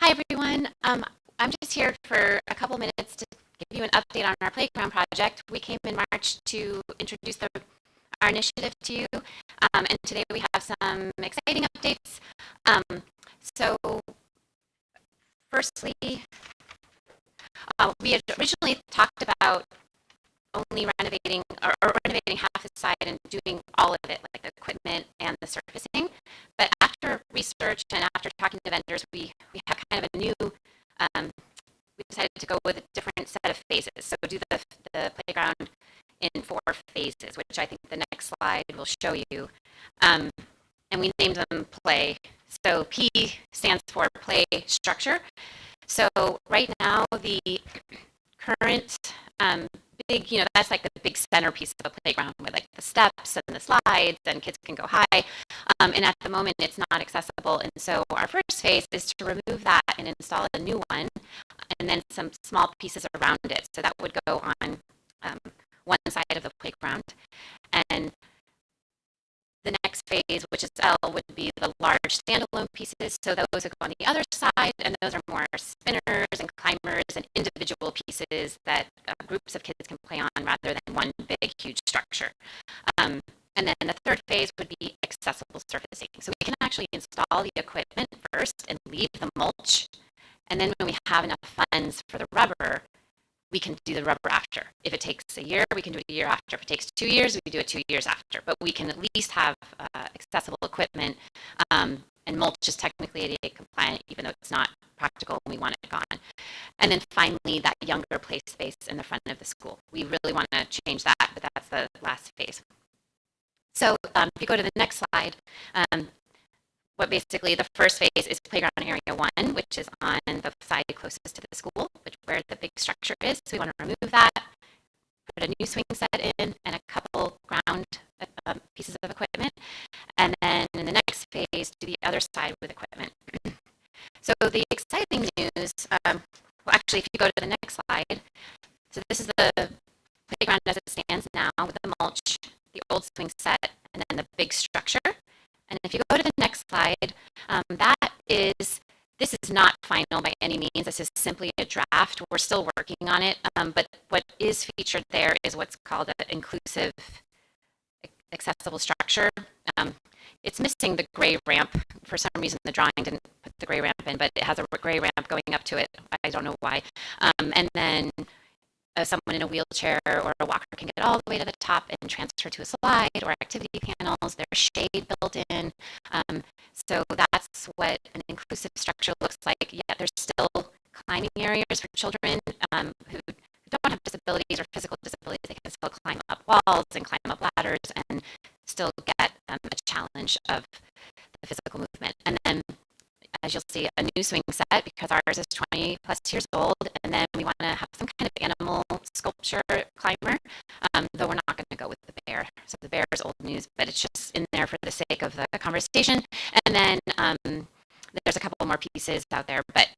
Hi, everyone. I'm just here for a couple minutes to give you an update on our playground project. We came in March to introduce our initiative to you, and today we have some exciting updates. Um, so, firstly, we had originally talked about only renovating or renovating half the site and doing all of it, like the equipment and the surfacing. But after research and after talking to vendors, we have kind of a new we decided to go with a different set of phases. So do the playground in 4 phases, which I think the next slide will show you. And we named them play. So P stands for play structure. So right now the current big, that's like the big centerpiece of a playground with like the steps and the slides and kids can go high. And at the moment it's not accessible. And so our first phase is to remove that and install a new one and then some small pieces around it. So that would go on one side of the playground. And the next phase, which is L, would be the large standalone pieces. So those would go on the other side, and those are more spinners and climbers and individual pieces that groups of kids can play on rather than one big, huge structure. And then the third phase would be accessible surfacing. So we can actually install the equipment first and leave the mulch. And then when we have enough funds for the rubber, we can do the rubber after. If it takes a year, we can do it a year after. If it takes 2 years, we do it 2 years after. But we can at least have accessible equipment. And mulch is technically ADA compliant, even though it's not practical and we want it gone. And then finally, that younger play space in the front of the school. We really want to change that, but that's the last phase. So if you go to the next slide, what basically the first phase is playground area 1, which is on the side closest to the school, where the big structure is. So we want to remove that, put a new swing set in, and a couple ground pieces of equipment. And then in the next phase, do the other side with equipment. So the exciting news, well, actually, if you go to the next slide, so this is the playground as it stands now with the mulch, the old swing set, and then the big structure. And if you go to the next slide, this is not final by any means. This is simply a draft. We're still working on it. But what is featured there is what's called an inclusive accessible structure. It's missing the gray ramp. For some reason, the drawing didn't put the gray ramp in, but it has a gray ramp going up to it. I don't know why. And then someone in a wheelchair or a walker can get all the way to the top and transfer to a slide or activity panels. There's shade built in. So that's what an inclusive structure looks like. Yet there's still climbing areas for children who don't have disabilities or physical disabilities. They can still climb up walls and climb up ladders and still get a challenge of the physical movement. And then as you'll see, a new swing set because ours is 20 plus years old. And then we want to have some kind of animal sculpture climber, though we're not going to go with the bear. So the bear is old news, but it's just in there for the sake of the conversation. And then there's a couple more pieces out there, but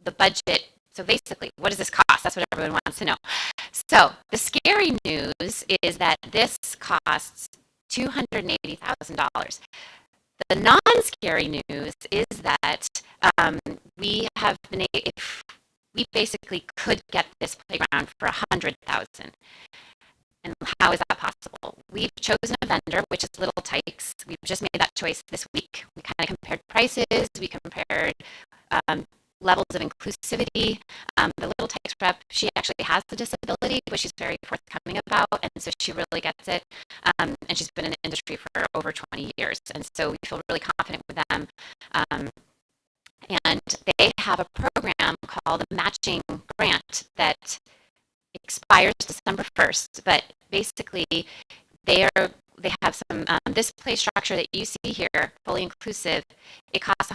the budget. So basically, what does this cost? That's what everyone wants to know. So the scary news is that this costs $280,000. The non-scary news is that we basically could get this playground for $100,000. And how is that possible? We've chosen a vendor, which is Little Tikes. We've just made that choice this week. We kind of compared prices. We compared levels of inclusivity. The Little Tikes rep, she actually has the disability, which she's very forthcoming about, and so she really gets it. And she's been in the industry for over 20 years, and so we feel really confident with them. And they have a program called the Matching Grant that expires December 1st, but basically they have some this play structure that you see here, fully inclusive. It costs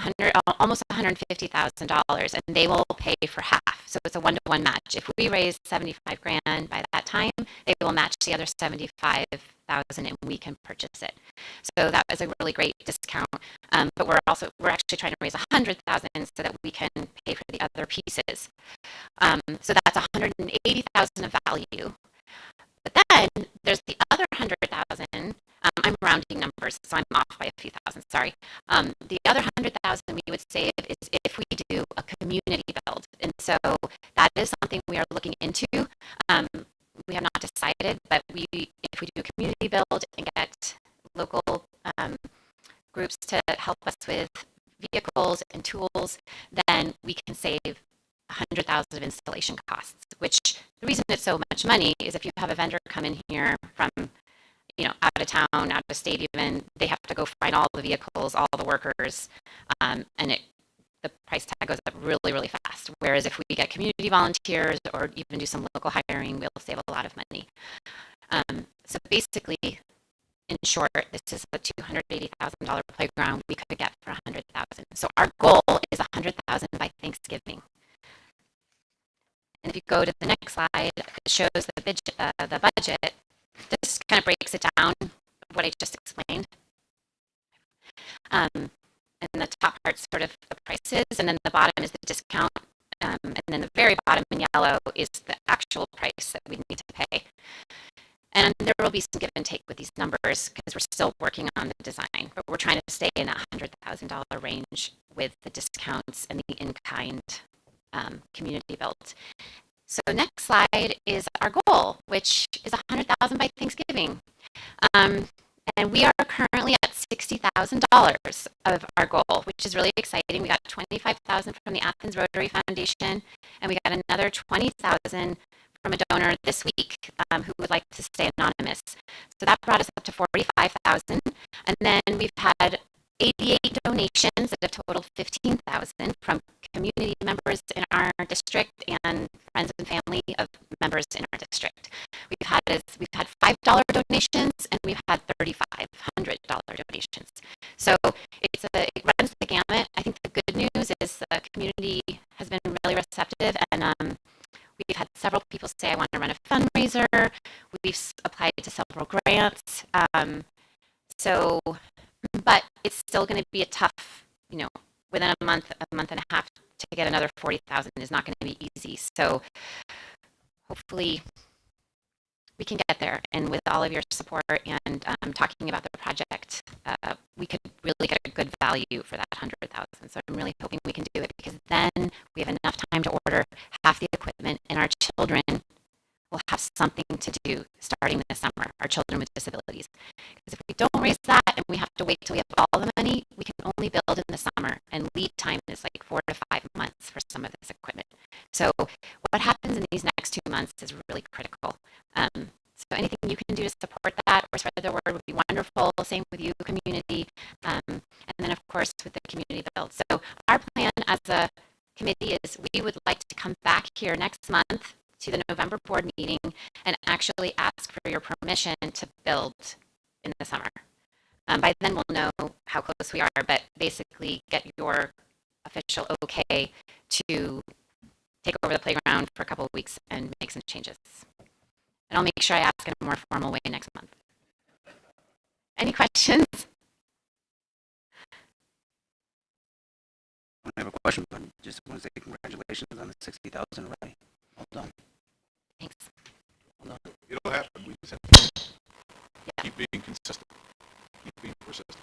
almost $150,000, and they will pay for half. So it's a one-to-one match. If we raise $75,000 by that time, they will match the other $75,000, and we can purchase it. So that was a really great discount. But we're actually trying to raise $100,000 so that we can pay for the other pieces. So that's $180,000 of value. But then there's the other $100,000. I'm rounding numbers, so I'm off by a few thousand, sorry. The other 100,000 we would save is if we do a community build. And so that is something we are looking into. We have not decided, but if we do a community build and get local groups to help us with vehicles and tools, then we can save 100,000 of installation costs, which the reason it's so much money is if you have a vendor come in here from out of town, out of state even, they have to go find all the vehicles, all the workers, and the price tag goes up really, really fast. Whereas if we get community volunteers or even do some local hiring, we'll save a lot of money. So basically, in short, this is a $280,000 playground we could get for 100,000. So our goal is 100,000 by Thanksgiving. And if you go to the next slide, it shows the budget. This kind of breaks it down, what I just explained. And the top part's sort of the prices, and then the bottom is the discount. And then the very bottom in yellow is the actual price that we need to pay. And there will be some give and take with these numbers because we're still working on the design, but we're trying to stay in that $100,000 range with the discounts and the in-kind community built. So next slide is our goal, which is 100,000 by Thanksgiving. And we are currently at $60,000 of our goal, which is really exciting. We got 25,000 from the Athens Rotary Foundation, and we got another 20,000 from a donor this week who would like to stay anonymous. So that brought us up to 45,000. And then we've had 88 donations that have totaled 15,000 from community members in our district and friends and family of members in our district. We've had $5 donations and we've had $3,500 donations. So it runs the gamut. I think the good news is the community has been really receptive, and we've had several people say, I want to run a fundraiser. We've applied to several grants. But it's still going to be a tough, within a month and a half to get another 40,000 is not going to be easy. So hopefully we can get there. And with all of your support and talking about the project, we could really get a good value for that 100,000. So I'm really hoping we can do it because then we have enough time to order half the equipment and our children will have something to do starting this summer, our children with disabilities. Because if we don't raise that and we have to wait till we have all the money, we can only build in the summer, and lead time is like 4 to 5 months for some of this equipment. So what happens in these next 2 months is really critical. So anything you can do to support that or spread the word would be wonderful. Same with you, community. And then, of course, with the community build. So our plan as a committee is we would like to come back here next month to the November board meeting and actually ask for your permission to build in the summer. By then we'll know how close we are, but basically get your official okay to take over the playground for a couple of weeks and make some changes. And I'll make sure I ask in a more formal way next month. Any questions? I have a question, but just want to say congratulations on the 60,000 already. Well done. Thanks. Well done. It'll happen. We just have to keep being consistent. Keep being persistent.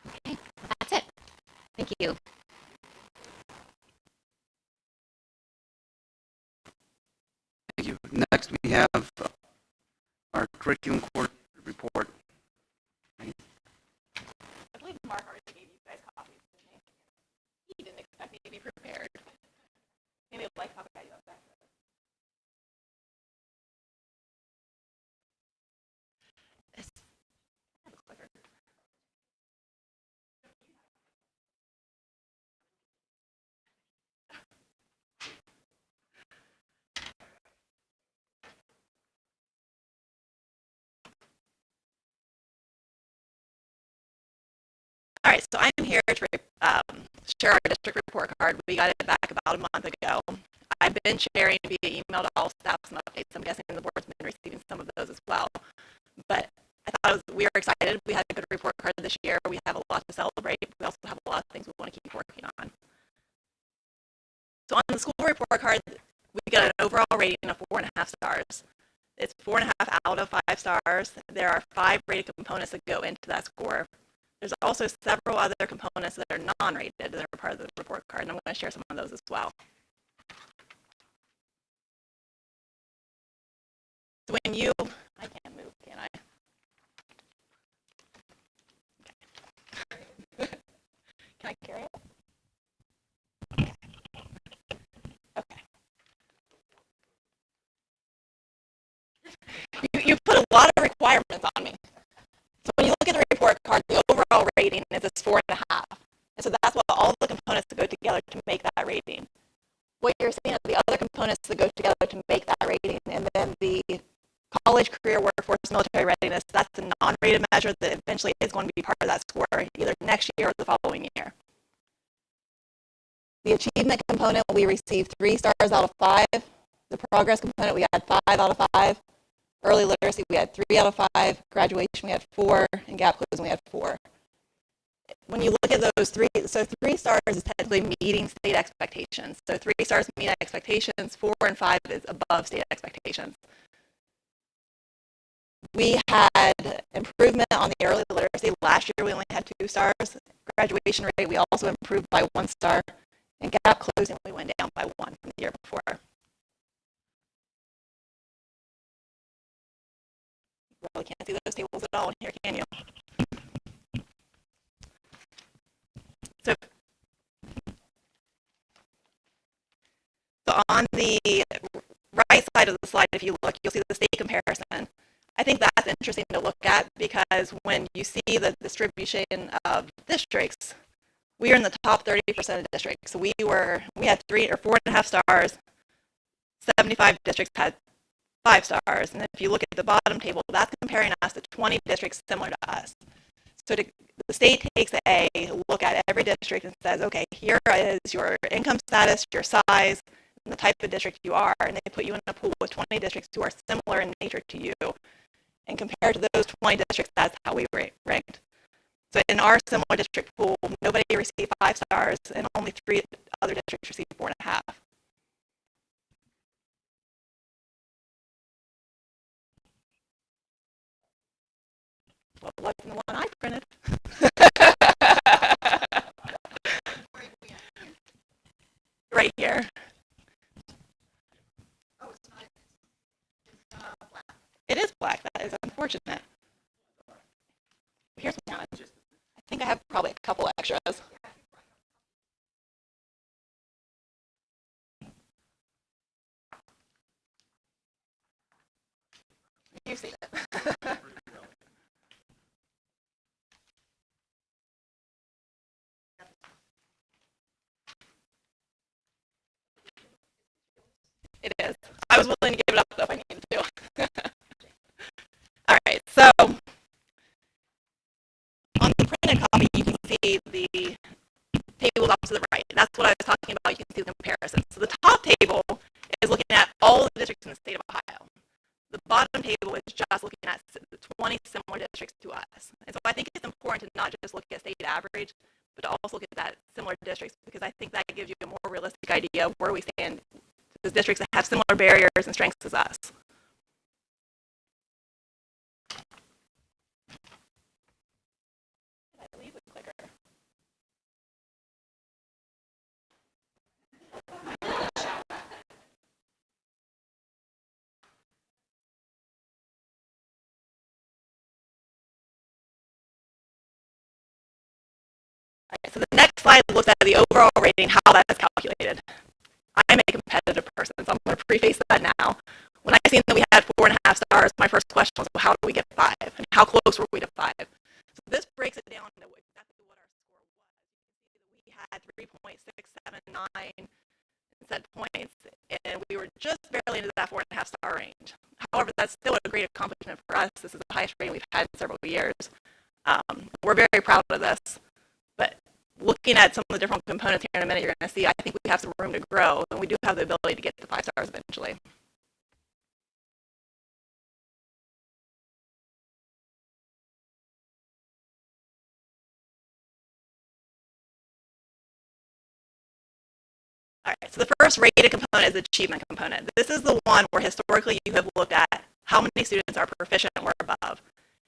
Okay, well, that's it. Thank you. Thank you. Next, we have our curriculum court report. I believe Mark already gave you guys copies, didn't he? He didn't expect me to be prepared. Maybe I'll talk about you up back. All right, so I'm here to share our district report card. We got it back about a month ago. I've been sharing via email to all staff some updates. I'm guessing the board's been receiving some of those as well. But I thought we were excited. We had a good report card this year. We have a lot to celebrate. We also have a lot of things we want to keep working on. So on the school report card, we got an overall rating of 4.5 stars. It's 4.5 out of 5 stars. There are 5 rated components that go into that score. There's also several other components that are non-rated that are part of the report card, and I'm going to share some of those as well. So when you, I can't move, can I? Okay. Can I carry it? Okay. You put a lot of requirements on me. So when you look at the report card, the overall rating is this 4.5. And so that's what all the components that go together to make that rating. What you're seeing are the other components that go together to make that rating, and then the college, career, workforce, military readiness, that's a non-rated measure that eventually is going to be part of that score either next year or the following year. The achievement component, we received 3 stars out of 5. The progress component, we had 5 out of 5. Early literacy, we had 3 out of 5. Graduation, we had 4. And gap closing, we had 4. When you look at those 3, so 3 stars is technically meeting state expectations. So 3 stars meet expectations, 4 and 5 is above state expectations. We had improvement on the early literacy. Last year we only had 2 stars. Graduation rate, we also improved by 1 star. And gap closing, we went down by 1 from the year before. You really can't see those tables at all in here, can you? So on the right side of the slide, if you look, you'll see the state comparison. I think that's interesting to look at because when you see the distribution of districts, we are in the top 30% of districts. So we had 3 or 4.5 stars. 75 districts had 5 stars. And if you look at the bottom table, that's comparing us to 20 districts similar to us. So the state takes a look at every district and says, okay, here is your income status, your size, and the type of district you are, and they put you in a pool with 20 districts who are similar in nature to you. And compared to those 20 districts, that's how we ranked. So in our similar district pool, nobody received 5 stars, and only 3 other districts received 4.5. Well, it wasn't the one I printed. Right here. Oh, it's not black. It is black. That is unfortunate. Here's one. I think I have probably a couple extras. You've seen it. It is. I was willing to give it up though if I needed to. All right, so on the printed copy, you can see the tables off to the right. That's what I was talking about. You can see the comparison. So the top table is looking at all the districts in the state of Ohio. The bottom table is just looking at the 20 similar districts to us. And so I think it's important to not just look at state average, but to also look at that similar districts because I think that gives you a more realistic idea of where we stand. Those districts that have similar barriers and strengths as us. Did I leave the clicker? Right, so the next slide looks at the overall rating, how that is calculated. I'm a competitive person, so I'm going to preface that now. When I seen that we had 4.5 stars, my first question was, well, how do we get 5? And how close were we to 5? So this breaks it down to exactly what our score was. We had 3.679 set points, and we were just barely into that 4.5 star range. However, that's still a great accomplishment for us. This is the highest rating we've had in several years. We're very proud of this, but looking at some of the different components here in a minute, you're going to see I think we have some room to grow, and we do have the ability to get to 5 stars eventually. All right, so the first rated component is the achievement component. This is the one where historically you have looked at how many students are proficient or above.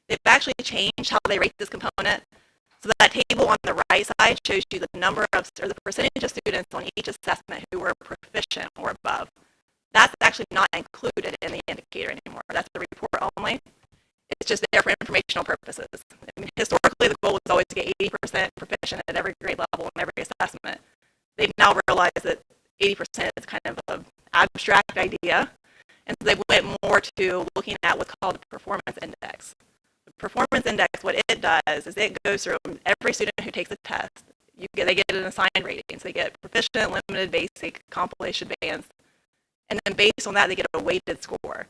They've actually changed how they rate this component. So that table on the right side shows you the number of, or the percentage of students on each assessment who were proficient or above. That's actually not included in the indicator anymore. That's the report only. It's just there for informational purposes. I mean, historically, the goal was always to get 80% proficient at every grade level and every assessment. They've now realized that 80% is kind of an abstract idea, and so they went more to looking at what's called the performance index. The performance index, what it does is it goes through every student who takes a test. They get an assigned rating, so they get proficient, limited, basic, compilation, advanced, and then based on that, they get a weighted score.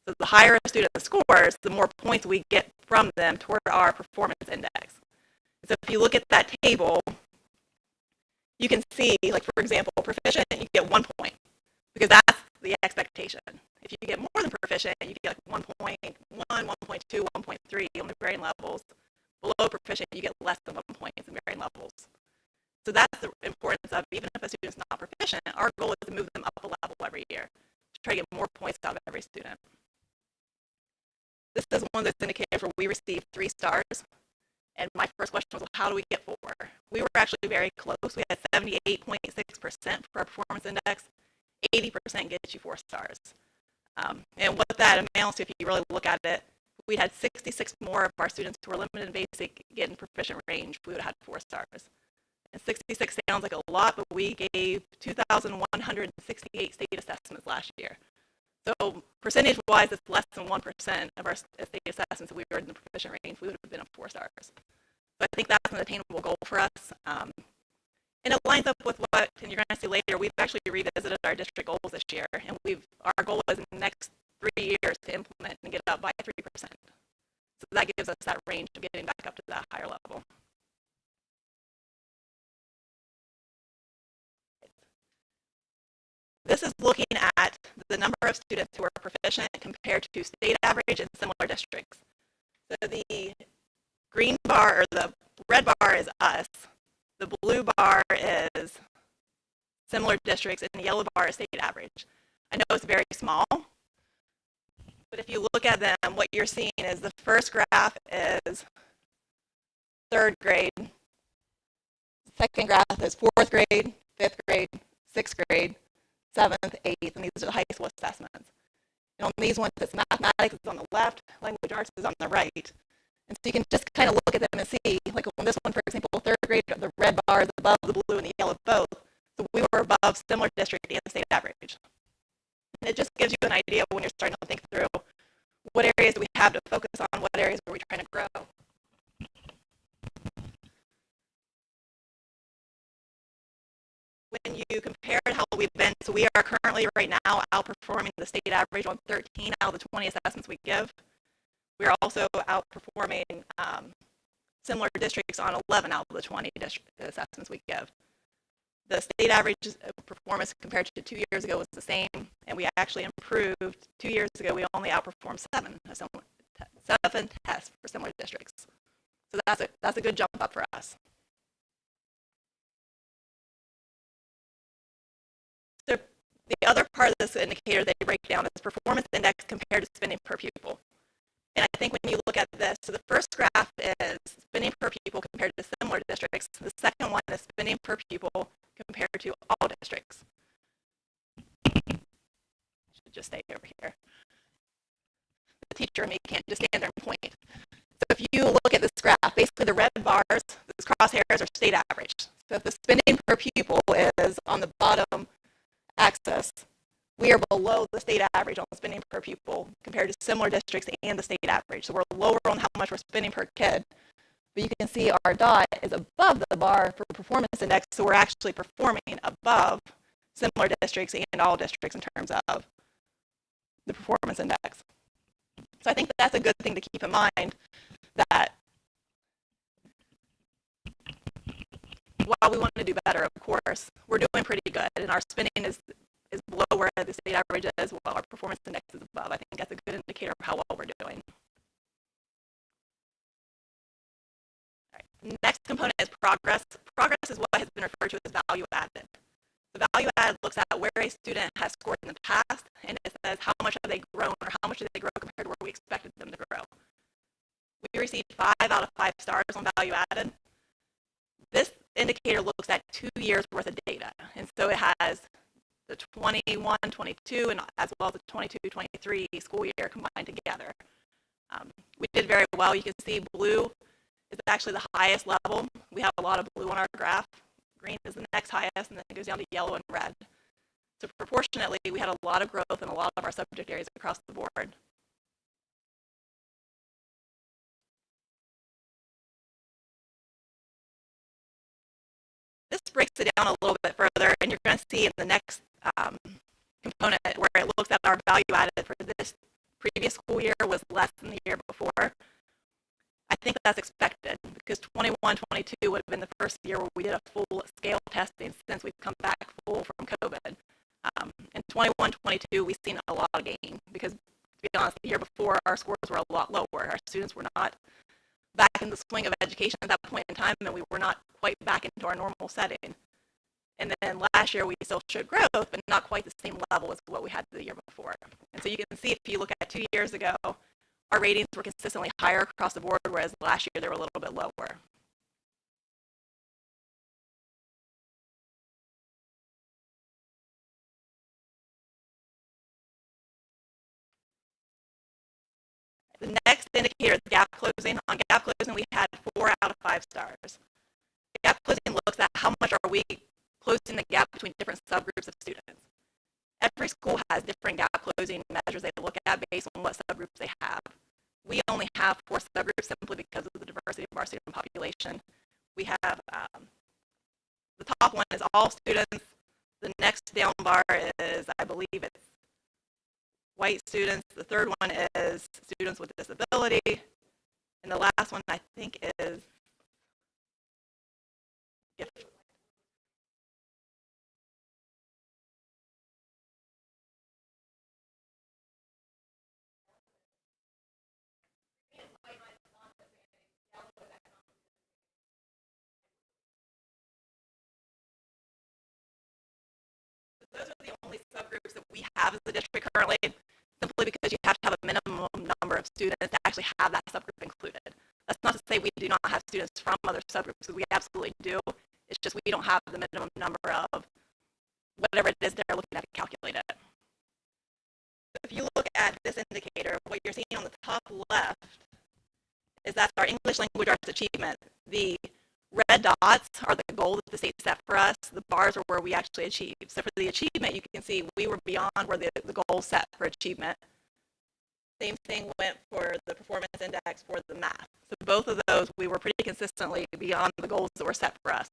So the higher a student scores, the more points we get from them toward our performance index. So if you look at that table, you can see, like for example, proficient, you get 1 point, because that's the expectation. If you get more than proficient, you get like 1.1, 1.2, 1.3 on the grading levels. Below proficient, you get less than 1 point in grading levels. So that's the importance of, even if a student's not proficient, our goal is to move them up a level every year, to try to get more points out of every student. This is one of those indicators where we received 3 stars. And my first question was, well, how do we get 4? We were actually very close. We had 78.6% for our performance index. 80% gets you 4 stars. And what that amounts to, if you really look at it, we had 66 more of our students who were limited and basic get in proficient range. We would have had 4 stars. And 66 sounds like a lot, but we gave 2,168 state assessments last year. So percentage-wise, it's less than 1% of our state assessments. If we were in the proficient range, we would have been at 4 stars. So I think that's an attainable goal for us. And it lines up with what, and you're going to see later, we've actually revisited our district goals this year, and our goal is in the next 3 years to implement and get up by 3%. So that gives us that range of getting back up to that higher level. This is looking at the number of students who are proficient compared to state average in similar districts. So the green bar, or the red bar is us. The blue bar is similar districts, and the yellow bar is state average. I know it's very small, but if you look at them, what you're seeing is the first graph is 3rd grade. Second graph is 4th grade, 5th grade, 6th grade, 7th, 8th, and these are the high school assessments. And on these ones, it's mathematics is on the left, language arts is on the right. And so you can just kind of look at them and see, like on this one, for example, 3rd grade, the red bar is above the blue and the yellow both. So we were above similar district and state average. And it just gives you an idea when you're starting to think through what areas do we have to focus on, what areas are we trying to grow. When you compare how we've been, so we are currently right now outperforming the state average on 13 out of the 20 assessments we give. We are also outperforming similar districts on 11 out of the 20 assessments we give. The state average performance compared to 2 years ago was the same, and we actually improved. 2 years ago, we only outperformed 7 tests for similar districts. So that's a good jump up for us. So the other part of this indicator they break down is performance index compared to spending per pupil. And I think when you look at this, so the first graph is spending per pupil compared to similar districts. The second one is spending per pupil compared to all districts. I should just stay over here. The teacher and me can't just stand there and point. So if you look at this graph, basically the red bars, these crosshairs are state average. So if the spending per pupil is on the bottom axis, we are below the state average on spending per pupil compared to similar districts and the state average. So we're lower on how much we're spending per kid. But you can see our dot is above the bar for performance index, so we're actually performing above similar districts and all districts in terms of the performance index. So I think that's a good thing to keep in mind, that while we want to do better, of course, we're doing pretty good, and our spending is below where the state average is, while our performance index is above. I think that's a good indicator of how well we're doing. All right. Next component is progress. Progress is what has been referred to as value added. The value added looks at where a student has scored in the past, and it says how much have they grown or how much did they grow compared to where we expected them to grow. We received 5 out of 5 stars on value added. This indicator looks at 2 years worth of data, and so it has the 21-22 and as well as the 22-23 school year combined together. We did very well. You can see blue is actually the highest level. We have a lot of blue on our graph. Green is the next highest, and then it goes down to yellow and red. So proportionately, we had a lot of growth in a lot of our subject areas across the board. This breaks it down a little bit further, and you're going to see in the next component where it looks at our value added for this previous school year was less than the year before. I think that's expected because 21-22 would have been the first year where we did a full scale testing since we've come back full from COVID. In 21-22, we've seen a lot of gain because, to be honest, the year before our scores were a lot lower. Our students were not back in the swing of education at that point in time, and we were not quite back into our normal setting. And then last year, we still showed growth, but not quite the same level as what we had the year before. And so you can see if you look at 2 years ago, our ratings were consistently higher across the board, whereas last year they were a little bit lower. The next indicator is gap closing. On gap closing, we had 4 out of 5 stars. Gap closing looks at how much are we closing the gap between different subgroups of students. Every school has different gap closing measures they look at based on what subgroups they have. We only have 4 subgroups simply because of the diversity of our student population. We have the top one is all students. The next down bar is, I believe it's white students. The third one is students with disability. And the last one, I think, is gifted. Those are the only subgroups that we have as a district currently, simply because you have to have a minimum number of students to actually have that subgroup included. That's not to say we do not have students from other subgroups, because we absolutely do. It's just we don't have the minimum number of whatever it is they're looking at to calculate it. If you look at this indicator, what you're seeing on the top left is that's our English language arts achievement. The red dots are the goal that the state set for us. The bars are where we actually achieved. So for the achievement, you can see we were beyond where the goal set for achievement. Same thing went for the performance index for the math. So both of those, we were pretty consistently beyond the goals that were set for us.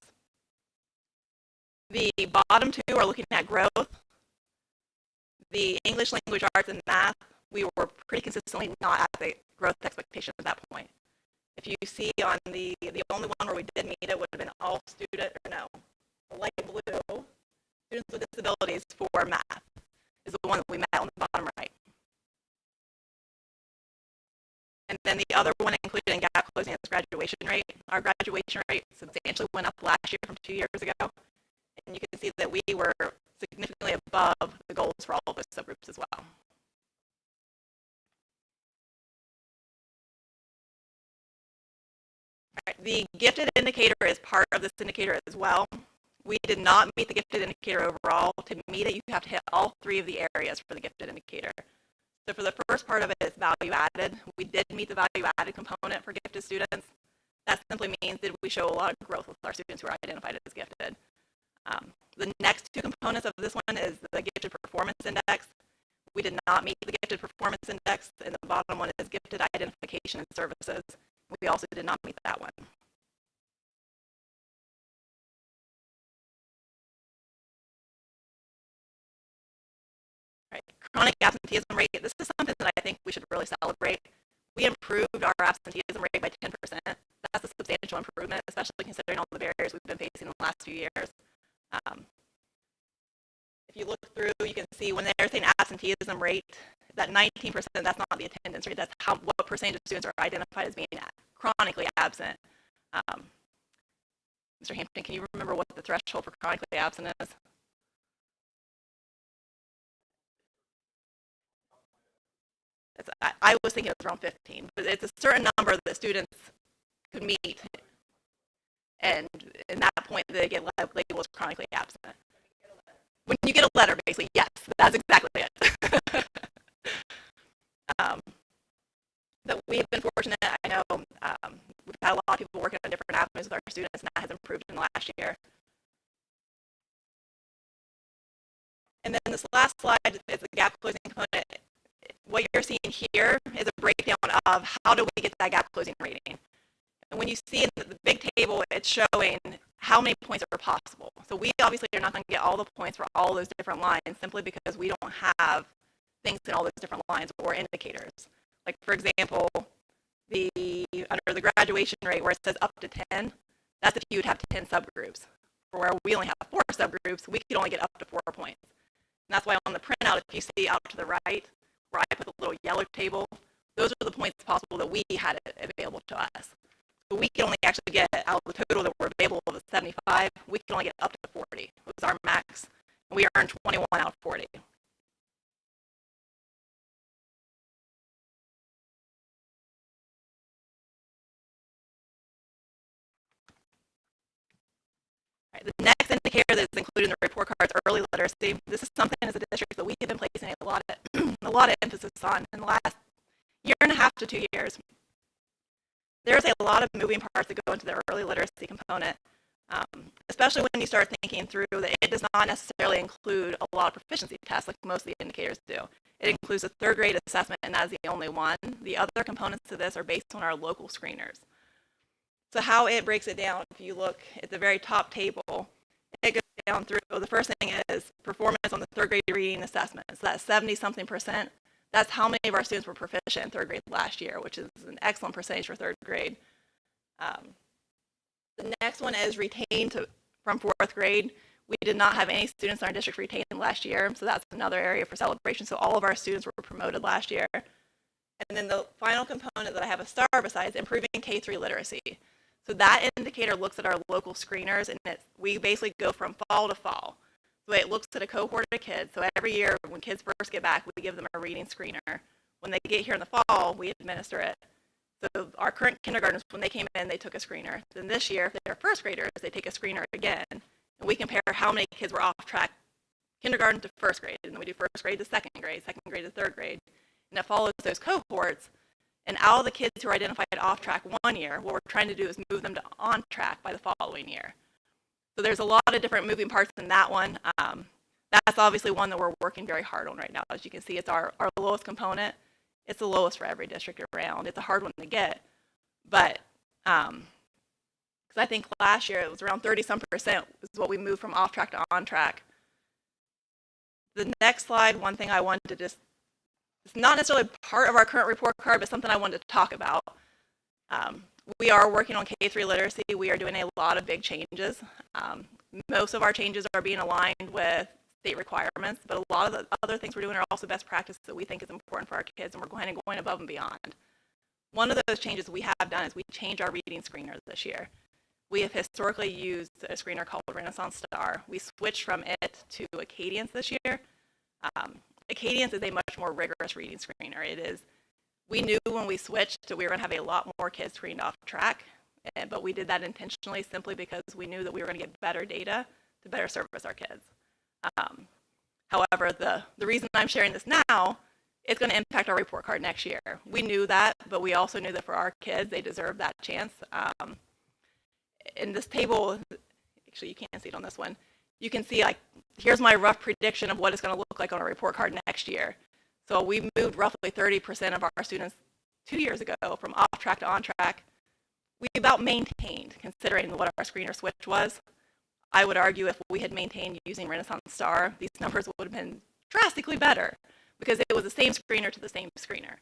The bottom two are looking at growth. The English language arts and math, we were pretty consistently not at the growth expectation at that point. If you see on the only one where we did meet it would have been all student, or no, light blue, students with disabilities for math is the one that we met on the bottom right. And then the other one included in gap closing is graduation rate. Our graduation rate substantially went up last year from 2 years ago. And you can see that we were significantly above the goals for all of those subgroups as well. Right, the gifted indicator is part of this indicator as well. We did not meet the gifted indicator overall. To meet it, you have to hit all 3 of the areas for the gifted indicator. So for the first part of it, it's value added. We did meet the value added component for gifted students. That simply means that we show a lot of growth with our students who are identified as gifted. The next 2 components of this one is the gifted performance index. We did not meet the gifted performance index, and the bottom one is gifted identification and services. We also did not meet that one. Right. Chronic absenteeism rate. This is something that I think we should really celebrate. We improved our absenteeism rate by 10%. That's a substantial improvement, especially considering all the barriers we've been facing in the last few years. If you look through, you can see when they're saying absenteeism rate, that 19%, that's not the attendance rate. That's what percentage of students are identified as being chronically absent. Mr. Hampton, can you remember what the threshold for chronically absent is? I was thinking it was around 15, but it's a certain number that students could meet, and in that point they get labeled as chronically absent. When you get a letter, basically, yes, that's exactly it. But we've been fortunate. I know we've had a lot of people working on different avenues with our students, and that has improved in the last year. And then this last slide is the gap closing component. What you're seeing here is a breakdown of how do we get that gap closing rating. And when you see in the big table, it's showing how many points are possible. So we obviously are not going to get all the points for all those different lines simply because we don't have things in all those different lines or indicators. Like, for example, under the graduation rate where it says up to 10, that's if you would have 10 subgroups. For where we only have 4 subgroups, we could only get up to 4 points. And that's why on the printout, if you see out to the right, where I put the little yellow table, those are the points possible that we had available to us. So we can only actually get, out of the total that were available of 75, we can only get up to 40. It was our max, and we earned 21 out of 40. The next indicator that's included in the report card is early literacy. This is something as a district that we have been placing a lot of emphasis on in the last year and a half to 2 years. There's a lot of moving parts that go into the early literacy component, especially when you start thinking through that it does not necessarily include a lot of proficiency tests like most of the indicators do. It includes a 3rd grade assessment, and that is the only one. The other components to this are based on our local screeners. So how it breaks it down, if you look at the very top table, it goes down through, the first thing is performance on the 3rd grade reading assessment. So that's 70-something%. That's how many of our students were proficient in 3rd grade last year, which is an excellent percentage for 3rd grade. The next one is retained from 4th grade. We did not have any students in our district retained last year, so that's another area for celebration. So all of our students were promoted last year. And then the final component that I have a star beside is improving K-3 literacy. So that indicator looks at our local screeners, and we basically go from fall to fall. So it looks at a cohort of kids. So every year when kids first get back, we give them a reading screener. When they get here in the fall, we administer it. So our current kindergartners, when they came in, they took a screener. Then this year, if they're 1st graders, they take a screener again. And we compare how many kids were off track kindergarten to 1st grade. And then we do 1st grade to 2nd grade, 2nd grade to 3rd grade. And it follows those cohorts. And out of the kids who are identified off track one year, what we're trying to do is move them to on track by the following year. So there's a lot of different moving parts in that one. That's obviously one that we're working very hard on right now. As you can see, it's our lowest component. It's the lowest for every district around. It's a hard one to get. But because I think last year it was around 30-some% is what we moved from off track to on track. The next slide, one thing I wanted to just, it's not necessarily part of our current report card, but something I wanted to talk about. We are working on K-3 literacy. We are doing a lot of big changes. Most of our changes are being aligned with state requirements, but a lot of the other things we're doing are also best practices that we think is important for our kids, and we're going above and beyond. One of those changes we have done is we changed our reading screener this year. We have historically used a screener called Renaissance Star. We switched from it to Acadience this year. Acadience is a much more rigorous reading screener. We knew when we switched that we were going to have a lot more kids screened off track, but we did that intentionally simply because we knew that we were going to get better data to better service our kids. However, the reason I'm sharing this now, it's going to impact our report card next year. We knew that, but we also knew that for our kids, they deserve that chance. In this table, actually you can't see it on this one, you can see like, here's my rough prediction of what it's going to look like on a report card next year. So we moved roughly 30% of our students 2 years ago from off track to on track. We about maintained, considering what our screener switch was. I would argue if we had maintained using Renaissance Star, these numbers would have been drastically better because it was the same screener to the same screener.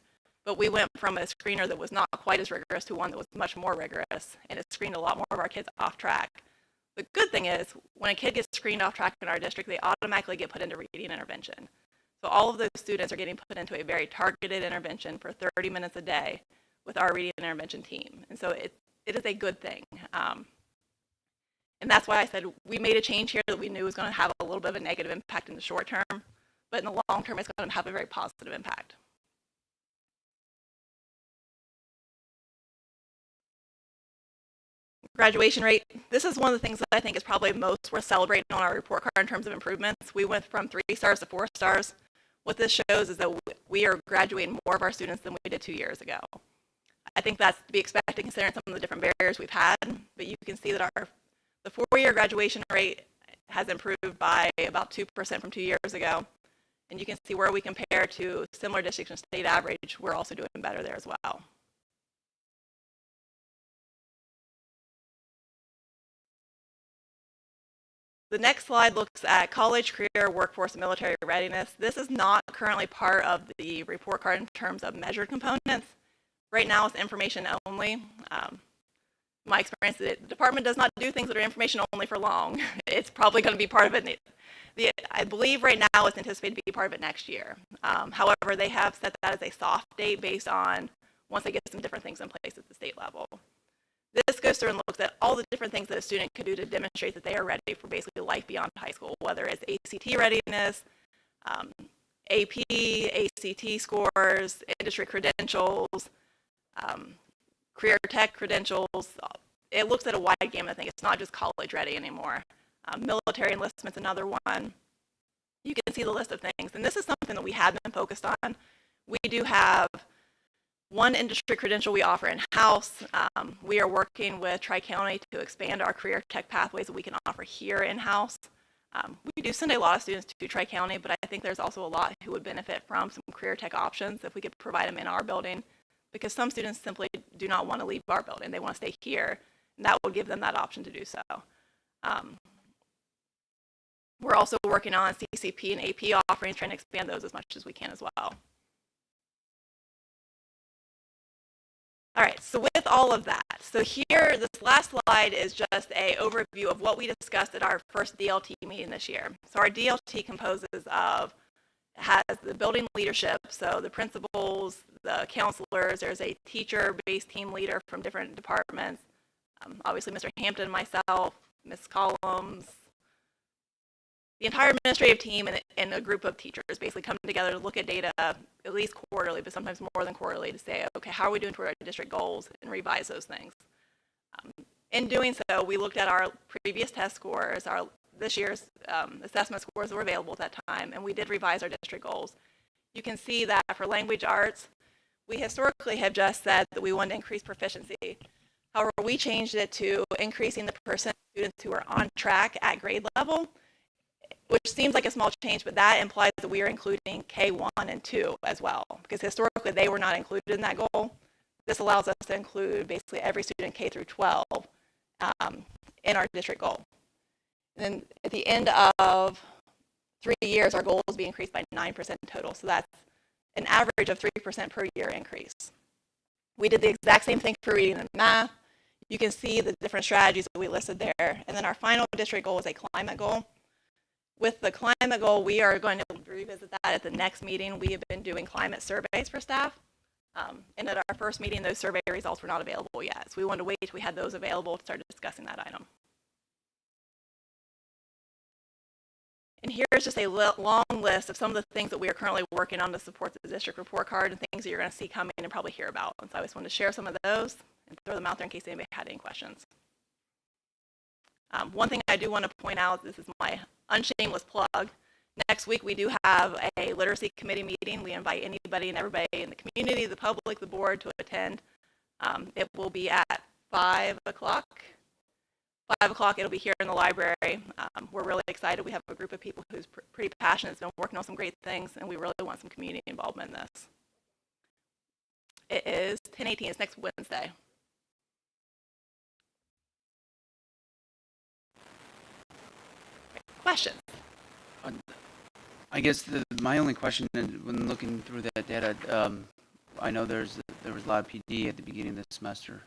But we went from a screener that was not quite as rigorous to one that was much more rigorous, and it screened a lot more of our kids off track. The good thing is, when a kid gets screened off track in our district, they automatically get put into reading intervention. So all of those students are getting put into a very targeted intervention for 30 minutes a day with our reading intervention team. And so it is a good thing. And that's why I said we made a change here that we knew was going to have a little bit of a negative impact in the short term, but in the long term, it's going to have a very positive impact. Graduation rate. This is one of the things that I think is probably most worth celebrating on our report card in terms of improvements. We went from 3 stars to 4 stars. What this shows is that we are graduating more of our students than we did 2 years ago. I think that's to be expected considering some of the different barriers we've had, but you can see that the 4-year graduation rate has improved by about 2% from 2 years ago. And you can see where we compare to similar districts and state average, we're also doing better there as well. The next slide looks at college, career, workforce, and military readiness. This is not currently part of the report card in terms of measured components. Right now, it's information only. My experience, the department does not do things that are information only for long. It's probably going to be part of it. I believe right now it's anticipated to be part of it next year. However, they have set that as a soft date based on once they get some different things in place at the state level. This goes through and looks at all the different things that a student could do to demonstrate that they are ready for basically life beyond high school, whether it's ACT readiness, AP, ACT scores, industry credentials, career tech credentials. It looks at a wide gamut of things. It's not just college ready anymore. Military enlistment's another one. You can see the list of things. And this is something that we have been focused on. We do have one industry credential we offer in-house. We are working with Tri-County to expand our career tech pathways that we can offer here in-house. We do send a lot of students to Tri-County, but I think there's also a lot who would benefit from some career tech options if we could provide them in our building, because some students simply do not want to leave our building. They want to stay here, and that would give them that option to do so. We're also working on CCP and AP offerings, trying to expand those as much as we can as well. All right, so with all of that, so here, this last slide is just an overview of what we discussed at our first DLT meeting this year. So our DLT has the building leadership, so the principals, the counselors, there's a teacher-based team leader from different departments, obviously Mr. Hampton, myself, Ms. Collins, the entire administrative team and a group of teachers basically come together to look at data at least quarterly, but sometimes more than quarterly, to say, okay, how are we doing toward our district goals, and revise those things. In doing so, we looked at our previous test scores, this year's assessment scores that were available at that time, and we did revise our district goals. You can see that for language arts, we historically have just said that we wanted to increase proficiency. However, we changed it to increasing the percent of students who are on track at grade level, which seems like a small change, but that implies that we are including K1 and 2 as well, because historically they were not included in that goal. This allows us to include basically every student K through 12 in our district goal. And then at the end of 3 years, our goal will be increased by 9% total, so that's an average of 3% per year increase. We did the exact same thing for reading and math. You can see the different strategies that we listed there. And then our final district goal is a climate goal. With the climate goal, we are going to revisit that at the next meeting. We have been doing climate surveys for staff. And at our first meeting, those survey results were not available yet. So we wanted to wait till we had those available to start discussing that item. And here's just a long list of some of the things that we are currently working on to support the district report card and things that you're going to see coming and probably hear about. And so I just wanted to share some of those and throw them out there in case anybody had any questions. One thing I do want to point out, this is my unshameless plug. Next week, we do have a literacy committee meeting. We invite anybody and everybody in the community, the public, the board to attend. It will be at 5 o'clock. 5 o'clock, it'll be here in the library. We're really excited. We have a group of people who's pretty passionate, has been working on some great things, and we really want some community involvement in this. It is 10/18, it's next Wednesday. Questions? I guess my only question when looking through that data, I know there was a lot of PD at the beginning of the semester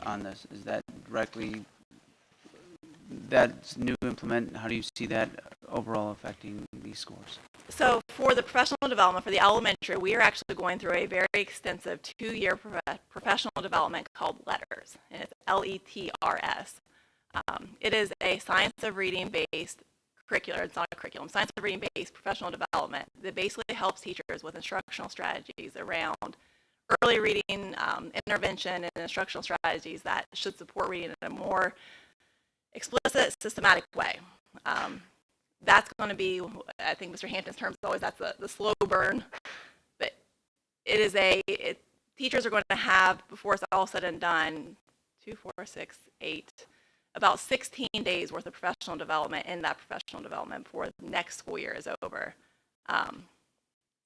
on this. Is that directly, that's new to implement? How do you see that overall affecting these scores? So for the professional development for the elementary, we are actually going through a very extensive 2-year professional development called LETRS, and it's LETRS. It is a science of reading based curricular, it's not a curriculum, science of reading based professional development that basically helps teachers with instructional strategies around early reading intervention and instructional strategies that should support reading in a more explicit, systematic way. That's going to be, I think Mr. Hampton's term is always that's the slow burn, but teachers are going to have, before it's all said and done, 2, 4, 6, 8, about 16 days worth of professional development in that professional development before the next school year is over.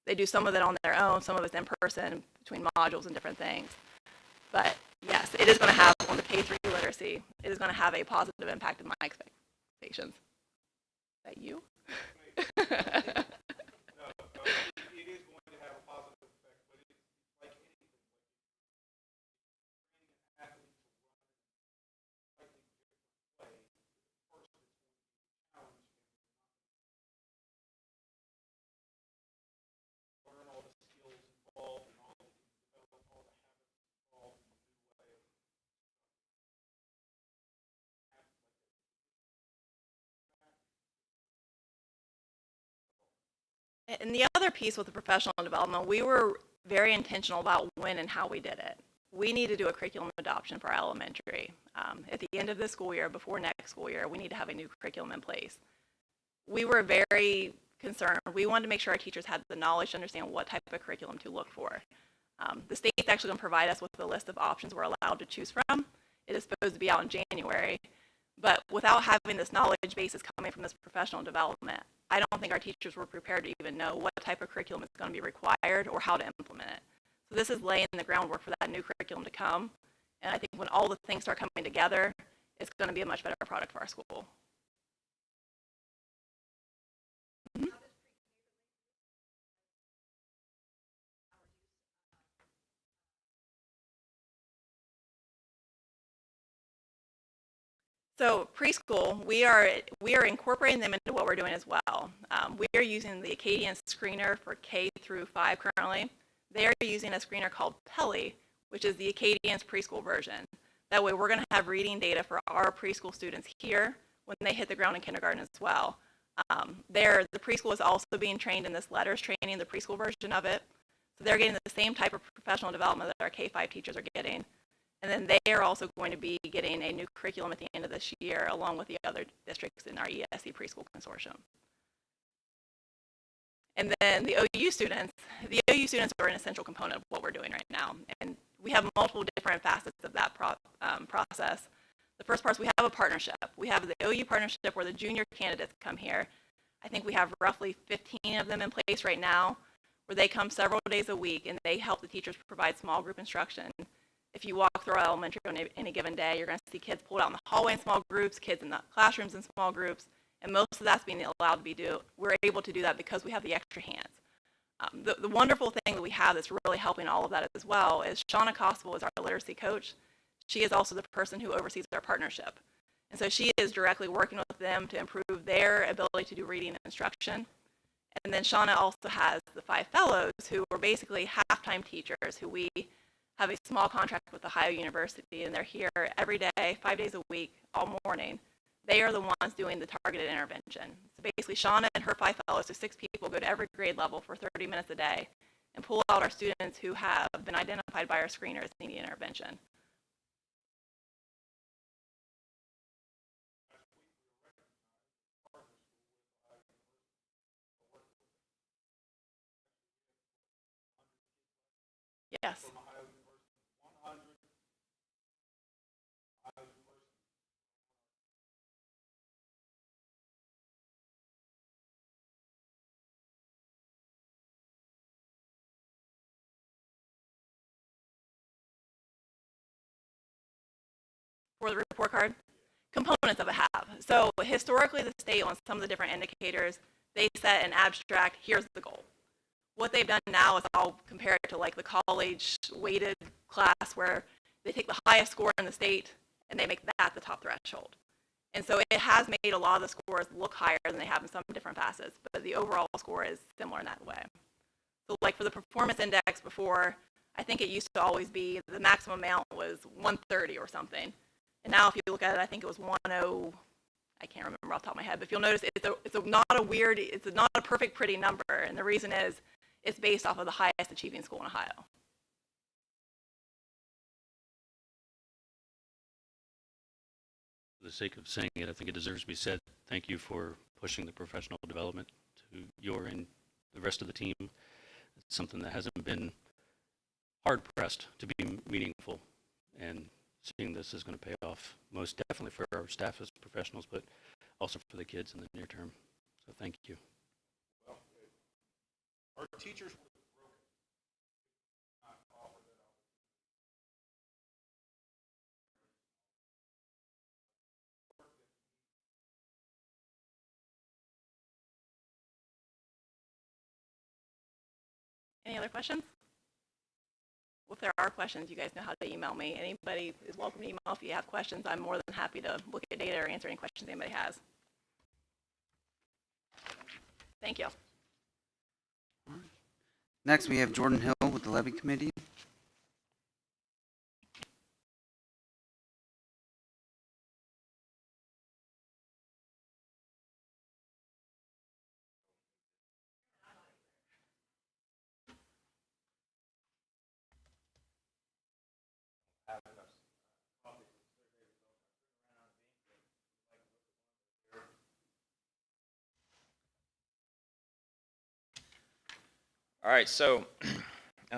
They do some of it on their own, some of it's in person between modules and different things. But yes, it is going to have, on the K-3 literacy, it is going to have a positive impact in my expectations. Is that you? And the other piece with the professional development, we were very intentional about when and how we did it. We need to do a curriculum adoption for our elementary. At the end of this school year, before next school year, we need to have a new curriculum in place. We were very concerned. We wanted to make sure our teachers had the knowledge to understand what type of curriculum to look for. The state's actually going to provide us with a list of options we're allowed to choose from. It is supposed to be out in January. But without having this knowledge basis coming from this professional development, I don't think our teachers were prepared to even know what type of curriculum is going to be required or how to implement it. So this is laying the groundwork for that new curriculum to come. And I think when all the things start coming together, it's going to be a much better product for our school. Mm-hmm. So preschool, we are incorporating them into what we're doing as well. We are using the Acadian screener for K through 5 currently. They are using a screener called Pelly, which is the Acadian's preschool version. That way we're going to have reading data for our preschool students here when they hit the ground in kindergarten as well. The preschool is also being trained in this letters training, the preschool version of it. So they're getting the same type of professional development that our K-5 teachers are getting. And then they are also going to be getting a new curriculum at the end of this year, along with the other districts in our ESC preschool consortium. And then the OU students are an essential component of what we're doing right now. And we have multiple different facets of that process. The first part is we have a partnership. We have the OU partnership where the junior candidates come here. I think we have roughly 15 of them in place right now, where they come several days a week and they help the teachers provide small group instruction. If you walk through our elementary on any given day, you're going to see kids pulled out in the hallway in small groups, kids in the classrooms in small groups, and most of that's being allowed to be we're able to do that because we have the extra hands. The wonderful thing that we have that's really helping all of that as well is Shauna Costable is our literacy coach. She is also the person who oversees our partnership. And so she is directly working with them to improve their ability to do reading and instruction. And then Shauna also has the 5 fellows who are basically half-time teachers who we have a small contract with Ohio University, and they're here every day, 5 days a week, all morning. They are the ones doing the targeted intervention. So basically, Shauna and her 5 fellows, so 6 people, go to every grade level for 30 minutes a day and pull out our students who have been identified by our screeners needing intervention. Yes. For the report card, components of it have. So historically, the state on some of the different indicators, they set an abstract, here's the goal. What they've done now is I'll compare it to like the college weighted class where they take the highest score in the state and they make that the top threshold. And so it has made a lot of the scores look higher than they have in some different facets, but the overall score is similar in that way. So like for the performance index before, I think it used to always be the maximum amount was 130 or something. And now if you look at it, I think it was 10, I can't remember off the top of my head, but if you'll notice, it's not a perfect, pretty number. And the reason is it's based off of the highest achieving school in Ohio. for the sake of saying it, I think it deserves to be said. Thank you for pushing the professional development to your and the rest of the team. It's something that hasn't been hard pressed to be meaningful, and seeing this is going to pay off most definitely for our staff as professionals, but also for the kids in the near term. So thank you. Our teachers. Any other questions? Well, if there are questions, you guys know how to email me. Anybody is welcome to email if you have questions. I'm more than happy to look at data or answer any questions anybody has. Thank you. Next, we have Jordan Hill with the Levy Committee. All right, so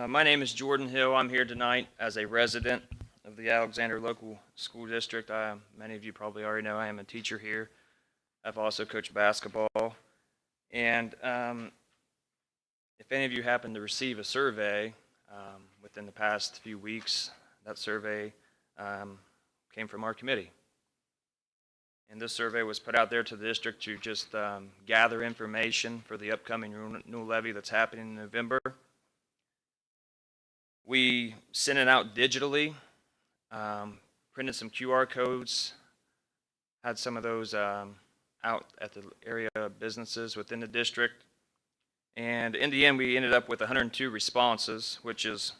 my name is Jordan Hill. I'm here tonight as a resident of the Alexander Local School District. Many of you probably already know I am a teacher here. I've also coached basketball. And if any of you happen to receive a survey within the past few weeks, that survey came from our committee. And this survey was put out there to the district to just gather information for the upcoming renewal levy that's happening in November. We sent it out digitally, printed some QR codes, had some of those out at the area businesses within the district. And in the end, we ended up with 102 responses, which is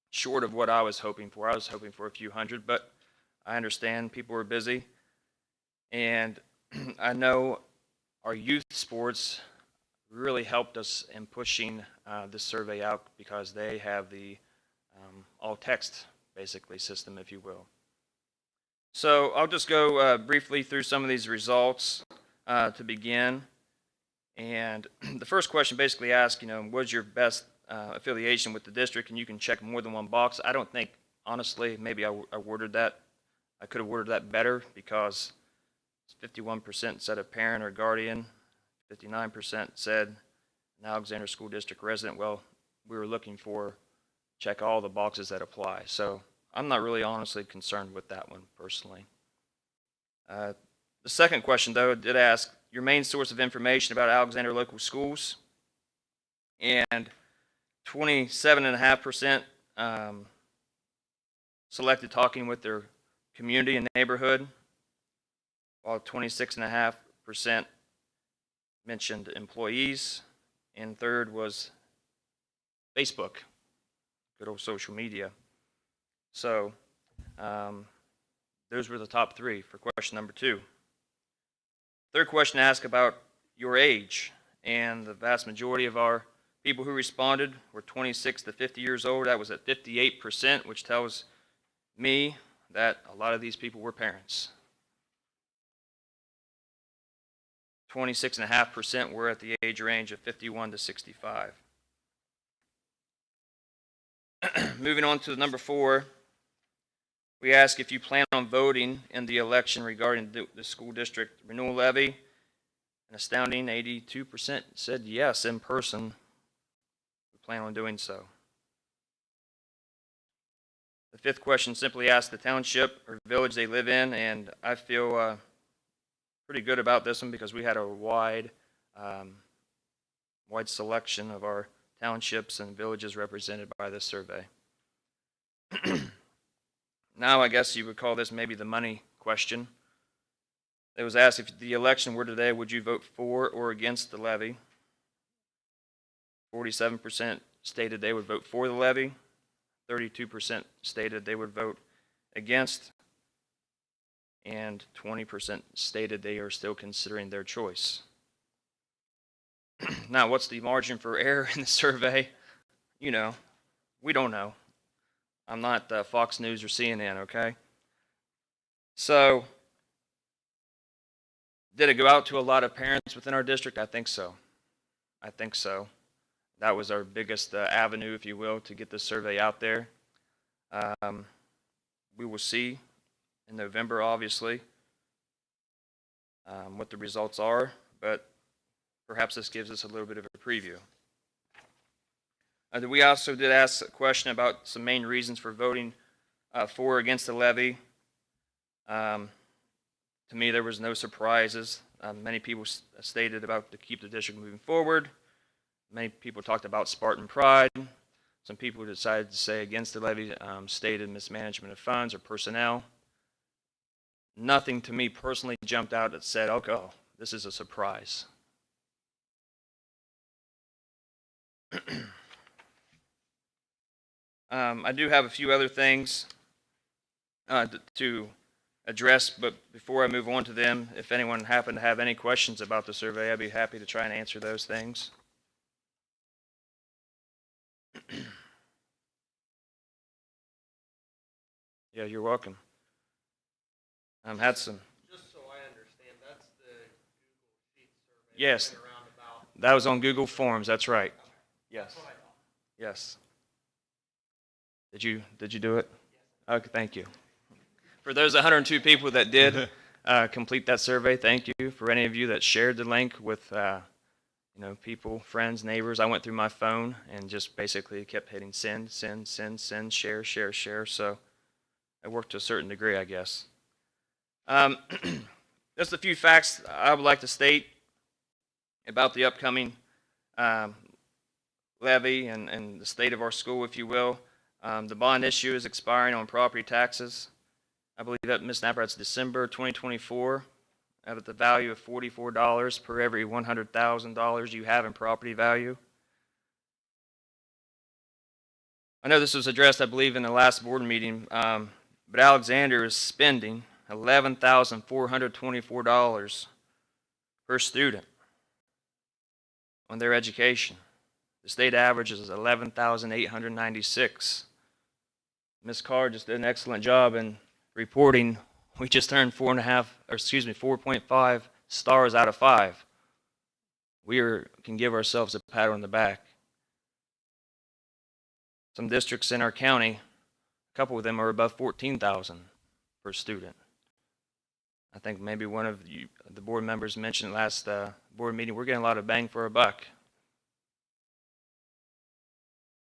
short of what I was hoping for. I was hoping for a few hundred, but I understand people were busy. And I know our youth sports really helped us in pushing this survey out because they have the all text, basically, system, if you will. So I'll just go briefly through some of these results to begin. And the first question basically asks, what's your best affiliation with the district? And you can check more than one box. I don't think, honestly, maybe I worded that. I could have worded that better because 51% said a parent or guardian, 59% said an Alexander School District resident. Well, we were looking for check all the boxes that apply. So I'm not really honestly concerned with that one personally. The second question, though, did ask your main source of information about Alexander local schools, and 27.5% selected talking with their community and neighborhood, while 26.5% mentioned employees, and third was Facebook, good old social media. So those were the top three for question number 2. Third question asked about your age, and the vast majority of our people who responded were 26 to 50 years old. That was at 58%, which tells me that a lot of these people were parents. 26.5% were at the age range of 51 to 65. Moving on to number 4, we ask if you plan on voting in the election regarding the school district renewal levy. An astounding 82% said yes in person. We plan on doing so. The fifth question simply asks the township or village they live in, and I feel pretty good about this one because we had a wide selection of our townships and villages represented by this survey. Now I guess you would call this maybe the money question. It was asked if the election were today, would you vote for or against the levy? 47% stated they would vote for the levy. 32% stated they would vote against. And 20% stated they are still considering their choice. Now, what's the margin for error in the survey? We don't know. I'm not Fox News or CNN, okay? So, Did it go out to a lot of parents within our district? I think so. I think so. That was our biggest avenue, if you will, to get this survey out there. We will see in November, obviously, what the results are, but perhaps this gives us a little bit of a preview. We also did ask a question about some main reasons for voting for or against the levy. To me, there was no surprises. Many people stated about to keep the district moving forward. Many people talked about Spartan pride. Some people decided to say against the levy, stated mismanagement of funds or personnel. Nothing to me personally jumped out that said, oh, this is a surprise. I do have a few other things to address, but before I move on to them, if anyone happened to have any questions about the survey, I'd be happy to try and answer those things. Yeah, you're welcome. Had some. Just so I understand, that's the Google Sheet survey. Yes. That went around about. That was on Google Forms. That's right. Yes. That's what I thought. Yes. Did you do it? Yes. Okay. Thank you. For those 102 people that did complete that survey, thank you. For any of you that shared the link with people, friends, neighbors, I went through my phone and just basically kept hitting send, send, send, send, share, share, share. So it worked to a certain degree, I guess. Just a few facts I would like to state about the upcoming levy and the state of our school, if you will. The bond issue is expiring on property taxes. I believe that, Ms. Napper, it's December 2024, at the value of $44 per every $100,000 you have in property value. I know this was addressed, I believe, in the last board meeting, but Alexander is spending $11,424 per student on their education. The state average is $11,896. Ms. Carr just did an excellent job in reporting. We just earned 4.5 stars out of 5. We can give ourselves a pat on the back. Some districts in our county, a couple of them are above 14,000 per student. I think maybe one of you, the board members mentioned last board meeting, we're getting a lot of bang for our buck.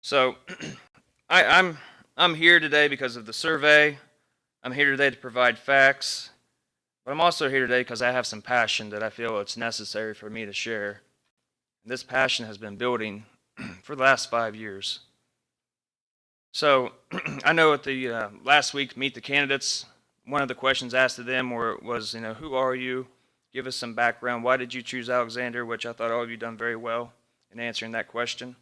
So I'm here today because of the survey. I'm here today to provide facts, but I'm also here today because I have some passion that I feel it's necessary for me to share. And this passion has been building for the last 5 years. So I know at the last week, Meet the Candidates, one of the questions asked to them was, who are you? Give us some background. Why did you choose Alexander? Which I thought all of you done very well in answering that question.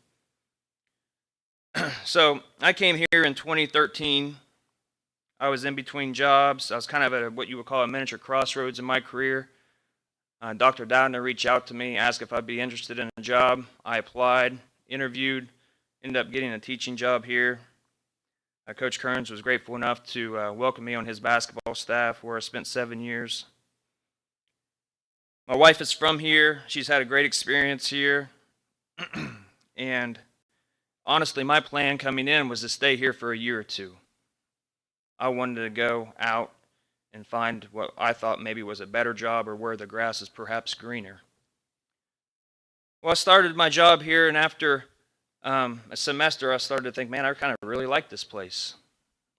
So I came here in 2013. I was in between jobs. I was kind of at what you would call a miniature crossroads in my career. Dr. Doudna reached out to me, asked if I'd be interested in a job. I applied, interviewed, ended up getting a teaching job here. Coach Kearns was grateful enough to welcome me on his basketball staff, where I spent 7 years. My wife is from here. She's had a great experience here. And honestly, my plan coming in was to stay here for a year or two. I wanted to go out and find what I thought maybe was a better job or where the grass is perhaps greener. Well, I started my job here, and after a semester, I started to think, man, I kind of really like this place.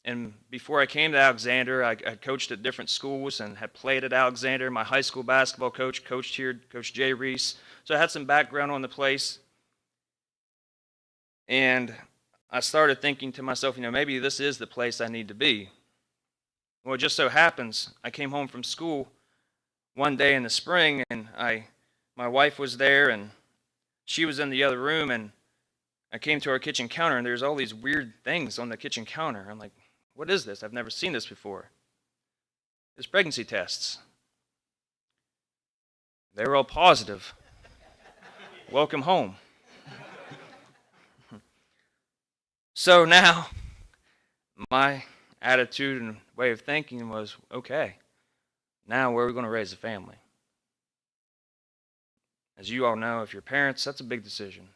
And before I came to Alexander, I coached at different schools and had played at Alexander. My high school basketball coach coached here, Coach Jay Reese. So I had some background on the place. And I started thinking to myself, maybe this is the place I need to be. Well, it just so happens, I came home from school one day in the spring, and my wife was there, and she was in the other room, and I came to our kitchen counter, and there's all these weird things on the kitchen counter. I'm like, what is this? I've never seen this before. It's pregnancy tests. They were all positive. Welcome home. So now, my attitude and way of thinking was, okay, now where are we going to raise a family? As you all know, if you're parents, that's a big decision.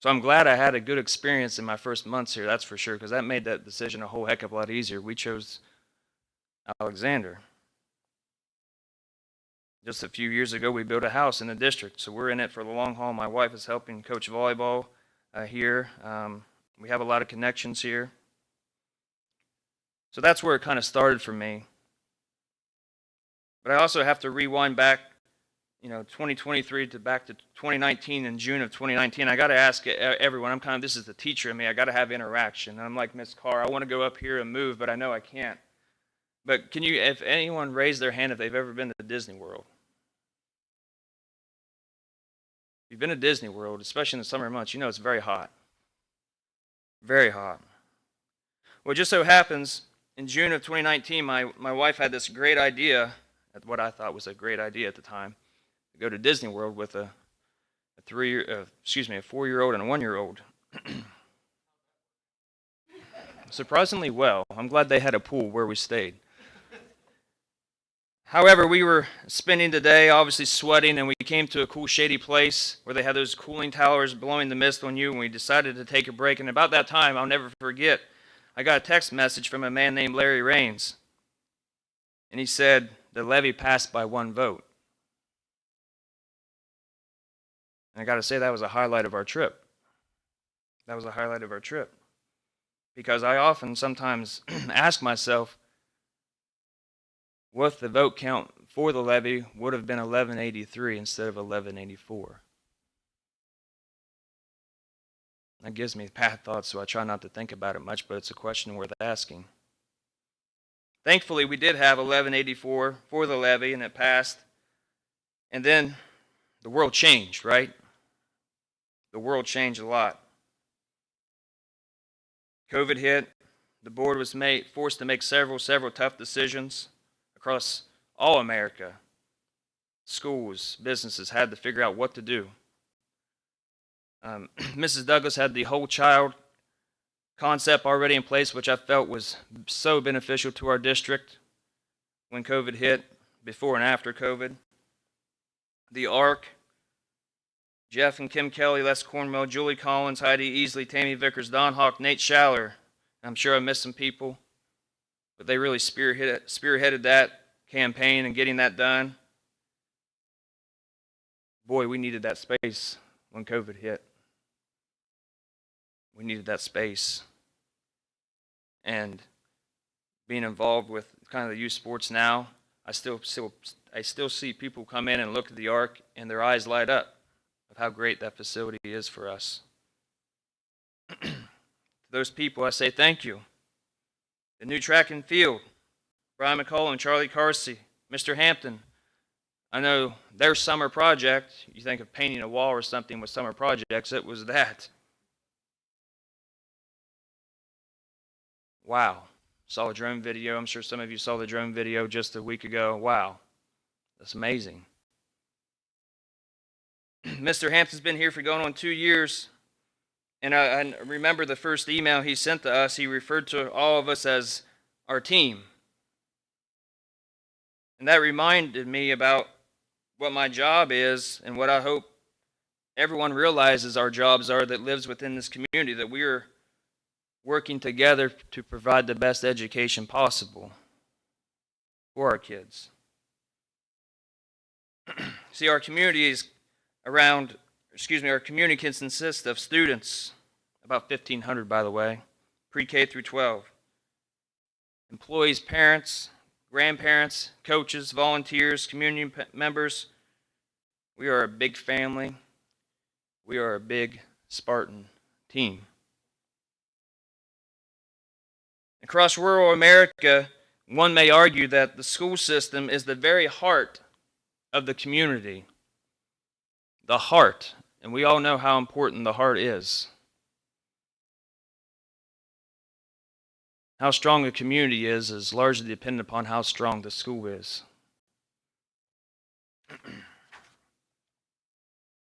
So I'm glad I had a good experience in my first months here, that's for sure, because that made that decision a whole heck of a lot easier. We chose Alexander. Just a few years ago, we built a house in the district, so we're in it for the long haul. My wife is helping coach volleyball here. We have a lot of connections here. So that's where it kind of started for me. But I also have to rewind back, 2023 to back to 2019. In June of 2019, I got to ask everyone. This is the teacher in me. I got to have interaction. And I'm like Miss Carr. I want to go up here and move, but I know I can't. But if anyone raise their hand if they've ever been to Disney World? If you've been to Disney World, especially in the summer months, it's very hot. Very hot. Well, it just so happens, in June of 2019, my wife had this great idea, what I thought was a great idea at the time, to go to Disney World with a 4-year-old and a 1-year-old. Surprisingly well. I'm glad they had a pool where we stayed. However, we were spending the day obviously sweating, and we came to a cool shady place where they had those cooling towers blowing the mist on you, and we decided to take a break. And about that time, I'll never forget, I got a text message from a man named Larry Raines, and he said the levy passed by 1 vote. And I got to say, that was a highlight of our trip. That was a highlight of our trip. Because I often sometimes ask myself, what if the vote count for the levy would have been 1183 instead of 1184? That gives me bad thoughts, so I try not to think about it much, but it's a question worth asking. Thankfully, we did have 1184 for the levy, and it passed. And then the world changed, right? The world changed a lot. COVID hit. The board was forced to make several tough decisions across all America. Schools, businesses had to figure out what to do. Mrs. Douglas had the whole child concept already in place, which I felt was so beneficial to our district when COVID hit, before and after COVID. The ARC, Jeff and Kim Kelly, Les Cornwell, Julie Collins, Heidi Easley, Tammy Vickers, Don Hawk, Nate Schaller. I'm sure I missed some people, but they really spearheaded that campaign and getting that done. Boy, we needed that space when COVID hit. We needed that space. And being involved with kind of the youth sports now, I still see people come in and look at the ARC and their eyes light up of how great that facility is for us. To those people, I say thank you. The new track and field, Brian McCullough and Charlie Carsey, Mr. Hampton. I know their summer project, you think of painting a wall or something with summer projects, it was that. Wow. Saw a drone video. I'm sure some of you saw the drone video just a week ago. Wow. That's amazing. Mr. Hampton's been here for going on 2 years. And I remember the first email he sent to us, he referred to all of us as our team. And that reminded me about what my job is and what I hope everyone realizes our jobs are that lives within this community, that we are working together to provide the best education possible for our kids. See, our community consists of students, about 1,500 by the way, pre-K through 12, employees, parents, grandparents, coaches, volunteers, community members. We are a big family. We are a big Spartan team. Across rural America, one may argue that the school system is the very heart of the community. The heart, and we all know how important the heart is. How strong a community is largely dependent upon how strong the school is.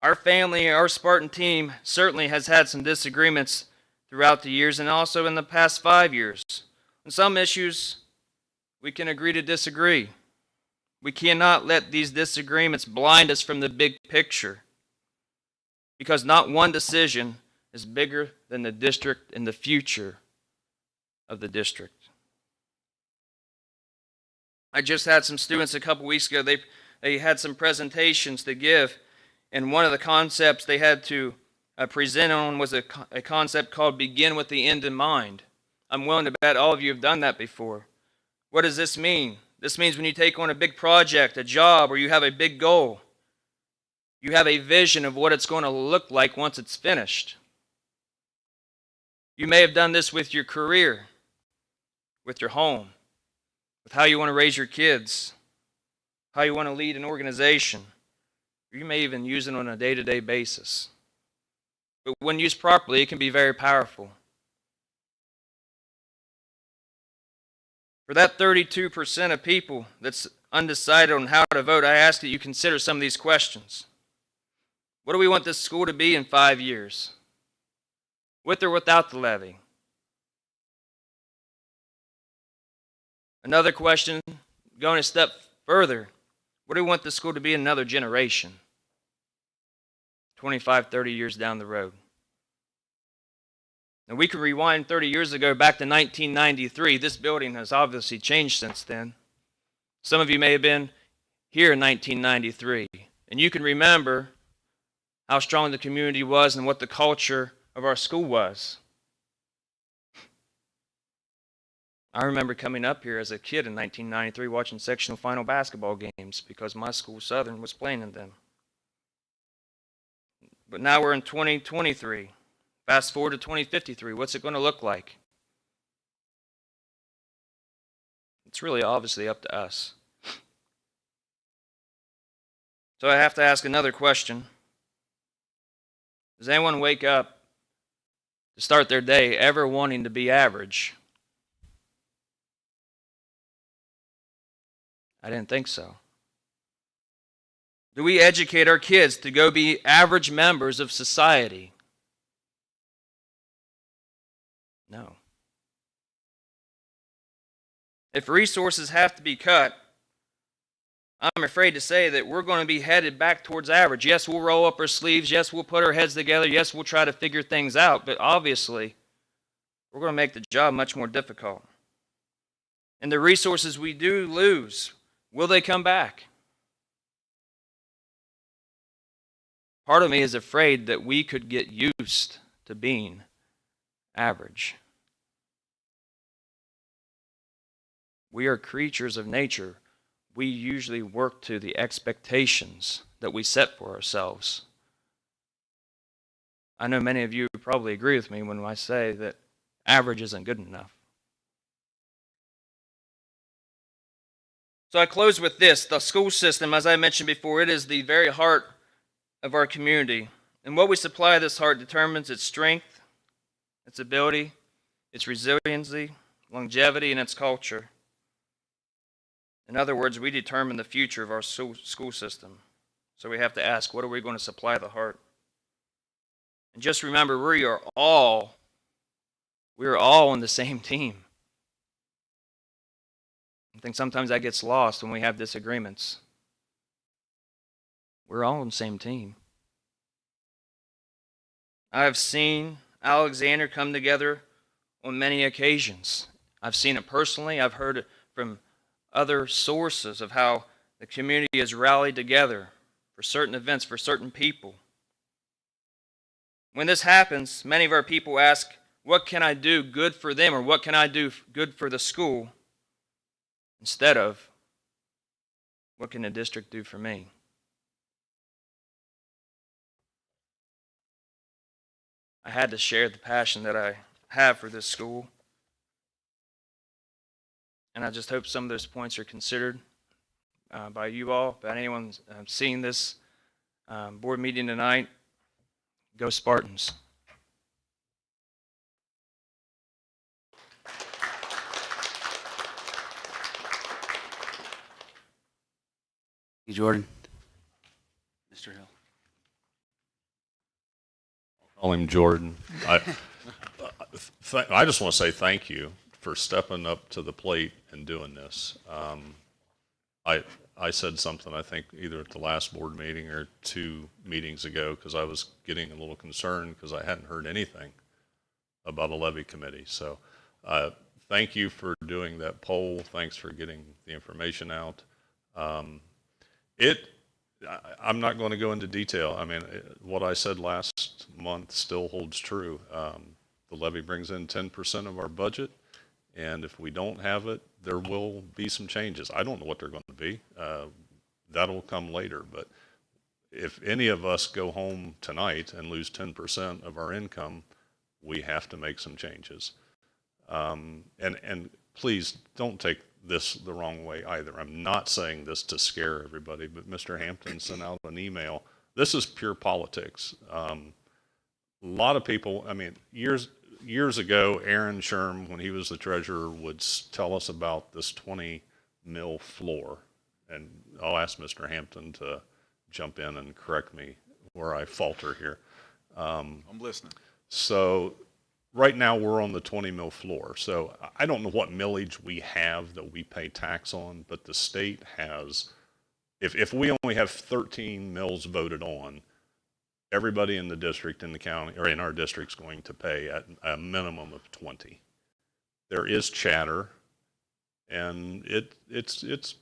Our family, our Spartan team, certainly has had some disagreements throughout the years and also in the past 5 years. On some issues, we can agree to disagree. We cannot let these disagreements blind us from the big picture, because not one decision is bigger than the district and the future of the district. I just had some students a couple weeks ago, they had some presentations to give, and one of the concepts they had to present on was a concept called begin with the end in mind. I'm willing to bet all of you have done that before. What does this mean? This means when you take on a big project, a job, or you have a big goal, you have a vision of what it's going to look like once it's finished. You may have done this with your career, with your home, with how you want to raise your kids, how you want to lead an organization. You may even use it on a day-to-day basis. But when used properly, it can be very powerful. For that 32% of people that's undecided on how to vote, I ask that you consider some of these questions. What do we want this school to be in 5 years? With or without the levy? Another question, going a step further, what do we want this school to be in another generation? 25, 30 years down the road. Now we can rewind 30 years ago back to 1993. This building has obviously changed since then. Some of you may have been here in 1993, and you can remember how strong the community was and what the culture of our school was. I remember coming up here as a kid in 1993 watching sectional final basketball games because my school, Southern, was playing in them. But now we're in 2023. Fast forward to 2053. What's it going to look like? It's really obviously up to us. So I have to ask another question. Does anyone wake up to start their day ever wanting to be average? I didn't think so. Do we educate our kids to go be average members of society? No. If resources have to be cut, I'm afraid to say that we're going to be headed back towards average. Yes, we'll roll up our sleeves. Yes, we'll put our heads together. Yes, we'll try to figure things out. But obviously, we're going to make the job much more difficult. And the resources we do lose, will they come back? Part of me is afraid that we could get used to being average. We are creatures of nature. We usually work to the expectations that we set for ourselves. I know many of you probably agree with me when I say that average isn't good enough. So I close with this. The school system, as I mentioned before, it is the very heart of our community. And what we supply this heart determines its strength, its ability, its resiliency, longevity, and its culture. In other words, we determine the future of our school system. So we have to ask, what are we going to supply the heart? And just remember, we are all on the same team. I think sometimes that gets lost when we have disagreements. We're all on the same team. I have seen Alexander come together on many occasions. I've seen it personally. I've heard it from other sources of how the community has rallied together for certain events, for certain people. When this happens, many of our people ask, what can I do good for them, or what can I do good for the school? Instead of, what can the district do for me? I had to share the passion that I have for this school. And I just hope some of those points are considered by you all, by anyone seeing this board meeting tonight. Go Spartans. Thank you, Jordan. Mr. Hill. Call him Jordan. I just want to say thank you for stepping up to the plate and doing this. I said something, I think, either at the last board meeting or 2 meetings ago, because I was getting a little concerned because I hadn't heard anything about a levy committee. So thank you for doing that poll. Thanks for getting the information out. I'm not going to go into detail. I mean, what I said last month still holds true. The levy brings in 10% of our budget, and if we don't have it, there will be some changes. I don't know what they're going to be. That'll come later, but if any of us go home tonight and lose 10% of our income, we have to make some changes. And please don't take this the wrong way either. I'm not saying this to scare everybody, but Mr. Hampton sent out an email. This is pure politics. A lot of people, I mean, years ago, Aaron Sherm, when he was the treasurer, would tell us about this 20 mil floor. And I'll ask Mr. Hampton to jump in and correct me where I falter here. I'm listening. So right now we're on the 20 mil floor. So I don't know what millage we have that we pay tax on, but the state has, if we only have 13 mills voted on, everybody in the district, in the county, or in our district is going to pay at a minimum of 20. There is chatter, and it's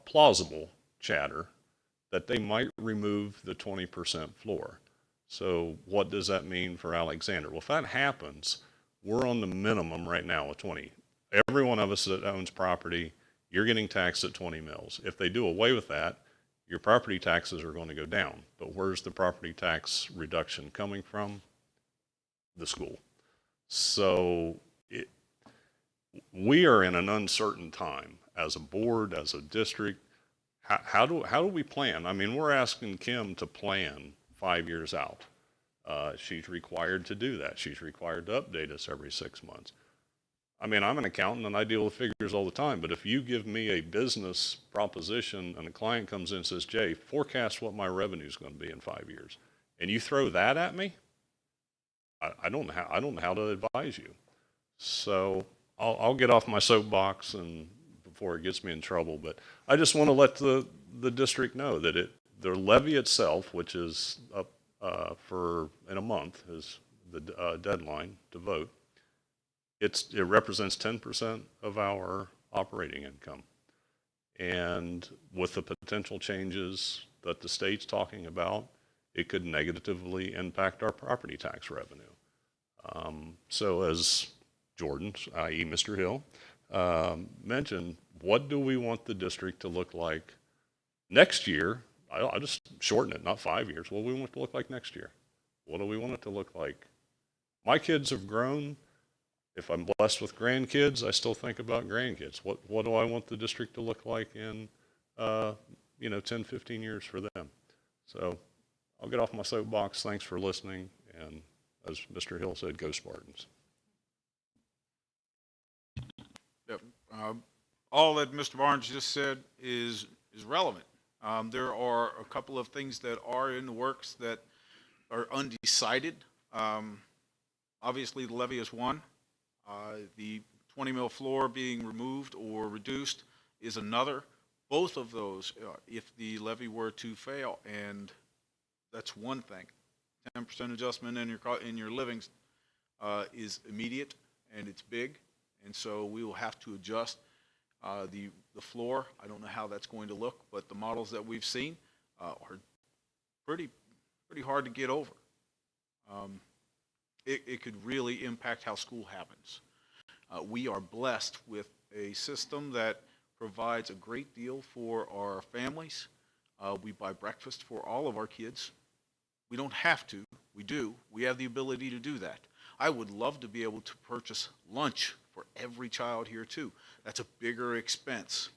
plausible chatter that they might remove the 20% floor. So what does that mean for Alexander? Well, if that happens, we're on the minimum right now of 20. Every one of us that owns property, you're getting taxed at 20 mils. If they do away with that, your property taxes are going to go down. But where's the property tax reduction coming from? The school. So we are in an uncertain time as a board, as a district. How do we plan? I mean, we're asking Kim to plan 5 years out. She's required to do that. She's required to update us every 6 months. I mean, I'm an accountant and I deal with figures all the time, but if you give me a business proposition and a client comes in and says, Jay, forecast what my revenue is going to be in 5 years, and you throw that at me, I don't know how to advise you. So I'll get off my soapbox and before it gets me in trouble, but I just want to let the district know that the levy itself, which is up for in a month, is the deadline to vote. It represents 10% of our operating income. And with the potential changes that the state's talking about, it could negatively impact our property tax revenue. So as Jordan, i.e. Mr. Hill, mentioned, what do we want the district to look like next year? I'll just shorten it, not 5 years. What do we want it to look like next year? What do we want it to look like? My kids have grown. If I'm blessed with grandkids, I still think about grandkids. What do I want the district to look like in 10, 15 years for them? So I'll get off my soapbox. Thanks for listening. And as Mr. Hill said, go Spartans. Yep. All that Mr. Barnes just said is relevant. There are a couple of things that are in the works that are undecided. Obviously, the levy is one. The 20 mil floor being removed or reduced is another. Both of those, if the levy were to fail, and that's one thing. 10% adjustment in your livings is immediate and it's big, and so we will have to adjust the floor. I don't know how that's going to look, but the models that we've seen are pretty hard to get over. It could really impact how school happens. We are blessed with a system that provides a great deal for our families. We buy breakfast for all of our kids. We don't have to. We do. We have the ability to do that. I would love to be able to purchase lunch for every child here too. That's a bigger expense.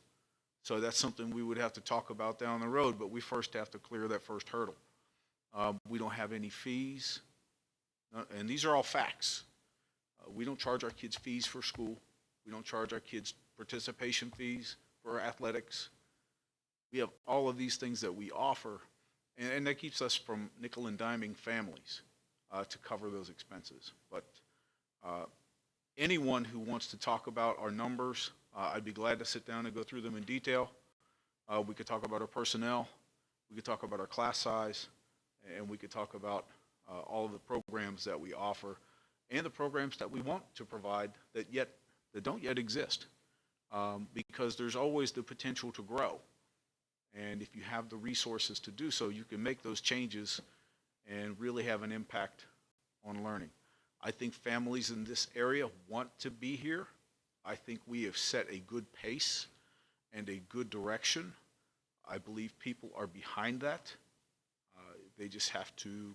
So that's something we would have to talk about down the road, but we first have to clear that first hurdle. We don't have any fees, and these are all facts. We don't charge our kids fees for school. We don't charge our kids participation fees for athletics. We have all of these things that we offer, and that keeps us from nickel and diming families to cover those expenses. But anyone who wants to talk about our numbers, I'd be glad to sit down and go through them in detail. We could talk about our personnel. We could talk about our class size, and we could talk about all of the programs that we offer and the programs that we want to provide that don't yet exist, because there's always the potential to grow. And if you have the resources to do so, you can make those changes and really have an impact on learning. I think families in this area want to be here. I think we have set a good pace and a good direction. I believe people are behind that. They just have to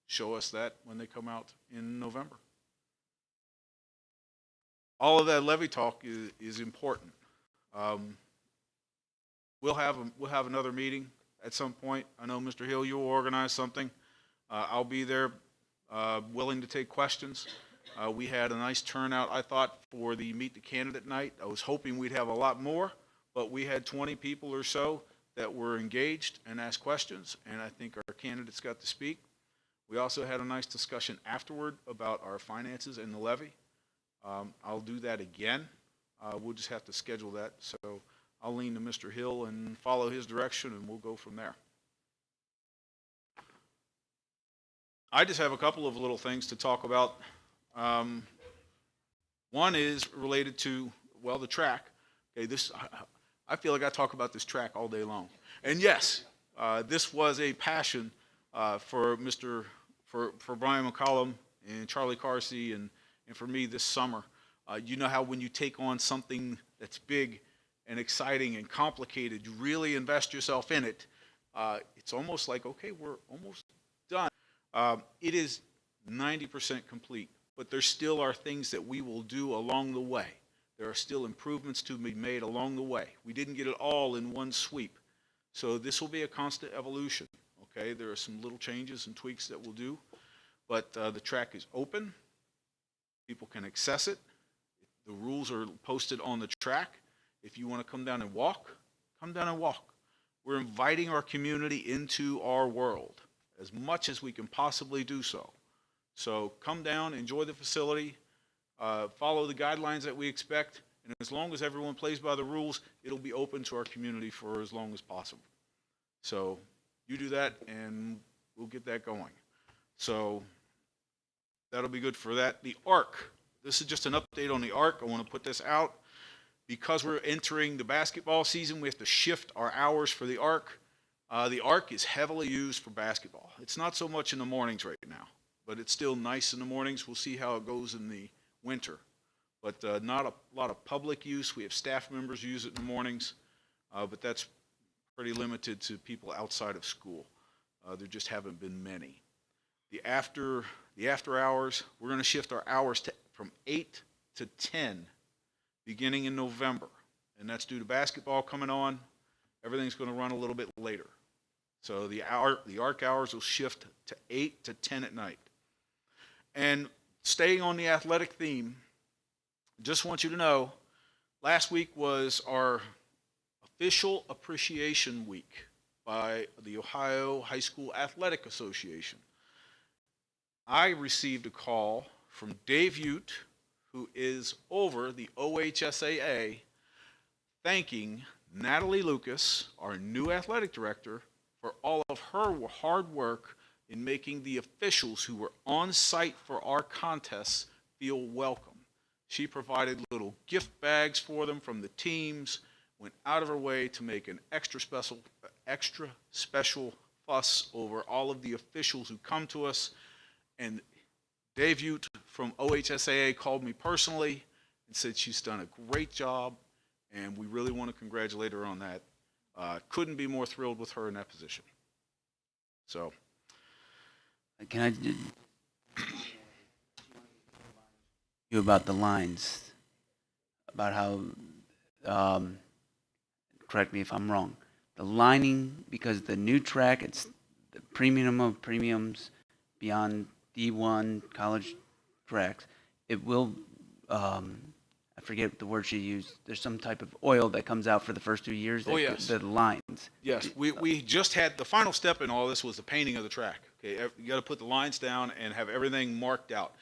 show us that when they come out in November. All of that levy talk is important. We'll have another meeting at some point. I know, Mr. Hill, you'll organize something. I'll be there, willing to take questions. We had a nice turnout, I thought, for the Meet the Candidate night. I was hoping we'd have a lot more, but we had 20 people or so that were engaged and asked questions, and I think our candidates got to speak. We also had a nice discussion afterward about our finances and the levy. I'll do that again. We'll just have to schedule that. So I'll lean to Mr. Hill and follow his direction, and we'll go from there. I just have a couple of little things to talk about. One is related to, well, the track. Okay, I feel like I talk about this track all day long. And yes, this was a passion for Brian McCollum and Charlie Carsey and for me this summer. You know how when you take on something that's big and exciting and complicated, you really invest yourself in it. It's almost like, okay, we're almost done. It is 90% complete, but there still are things that we will do along the way. There are still improvements to be made along the way. We didn't get it all in one sweep. So this will be a constant evolution, okay? There are some little changes and tweaks that we'll do, but the track is open. People can access it. The rules are posted on the track. If you want to come down and walk, come down and walk. We're inviting our community into our world as much as we can possibly do so. So come down, enjoy the facility, follow the guidelines that we expect, and as long as everyone plays by the rules, it'll be open to our community for as long as possible. So you do that, and we'll get that going. So that'll be good for that. The ARC, this is just an update on the ARC. I want to put this out. Because we're entering the basketball season, we have to shift our hours for the ARC. The ARC is heavily used for basketball. It's not so much in the mornings right now, but it's still nice in the mornings. We'll see how it goes in the winter. But not a lot of public use. We have staff members use it in the mornings, but that's pretty limited to people outside of school. There just haven't been many. The after hours, we're going to shift our hours from 8 to 10 beginning in November, and that's due to basketball coming on. Everything's going to run a little bit later. So the ARC hours will shift to 8 to 10 at night. And staying on the athletic theme, just want you to know, last week was our official appreciation week by the Ohio High School Athletic Association. I received a call from Dave Ute, who is over the OHSAA, thanking Natalie Lucas, our new athletic director, for all of her hard work in making the officials who were on site for our contests feel welcome. She provided little gift bags for them from the teams, went out of her way to make an extra special fuss over all of the officials who come to us. And Dave Ute from OHSAA called me personally and said she's done a great job, and we really want to congratulate her on that. Couldn't be more thrilled with her in that position. So, Can I you about the lines, about how, correct me if I'm wrong, the lining, because the new track, it's the premium of premiums beyond D1 college tracks, it will, I forget the word she used, there's some type of oil that comes out for the first 2 years. Oh, yes. The lines. yes, we just had, the final step in all this was the painting of the track. Okay, you got to put the lines down and have everything marked out.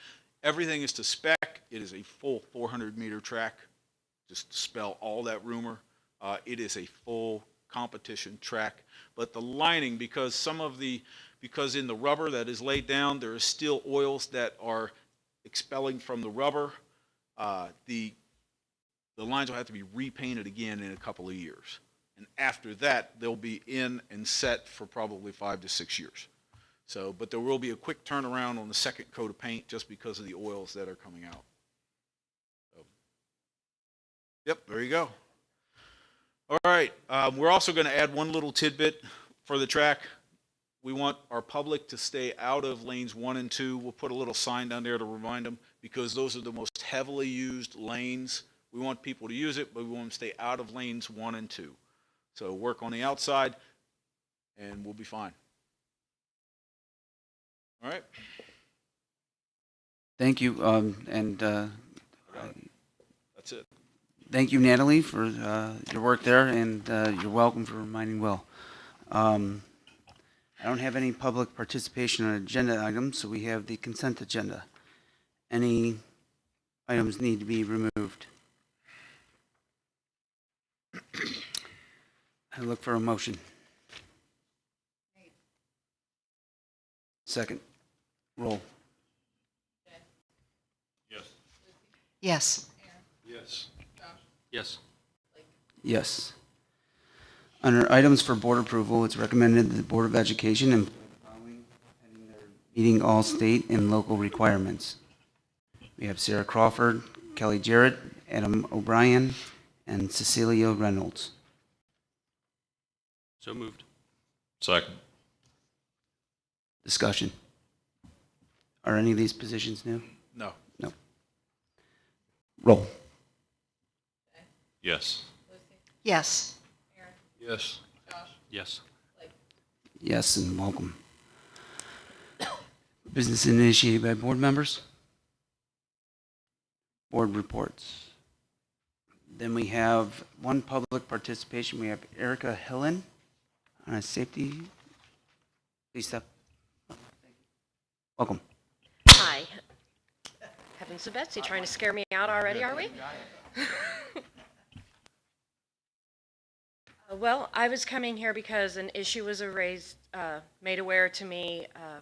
Everything is to spec. It is a full 400-meter track, just to spell all that rumor. It is a full competition track. But the lining, because in the rubber that is laid down, there is still oils that are expelling from the rubber. The lines will have to be repainted again in a couple of years. And after that, they'll be in and set for probably 5 to 6 years. So, but there will be a quick turnaround on the second coat of paint just because of the oils that are coming out. So, yep, there you go. All right, we're also going to add one little tidbit for the track. We want our public to stay out of lanes 1 and 2. We'll put a little sign down there to remind them because those are the most heavily used lanes. We want people to use it, but we want them to stay out of lanes 1 and 2. So work on the outside, and we'll be fine. All right. Thank you, That's it. thank you, Natalie, for your work there, and you're welcome for reminding Will. I don't have any public participation on agenda items, so we have the consent agenda. Any items need to be removed? I look for a motion. Second. Roll. Yes. Yes. Yes. Yes. Yes. Under items for board approval, it's recommended that the Board of Education and meeting all state and local requirements. We have Sarah Crawford, Kelly Jarrett, Adam O'Brien, and Cecilia Reynolds. So moved. Second. Discussion. Are any of these positions new? No. No. Roll. Yes. Yes. Yes. Yes. Yes, and welcome. Business initiated by board members. Board reports. Then we have one public participation. We have Erica Hillen on a safety. Please step. Welcome. Hi. Heavens to Betsy, trying to scare me out already, are we? Well, I was coming here because an issue was made aware to me, I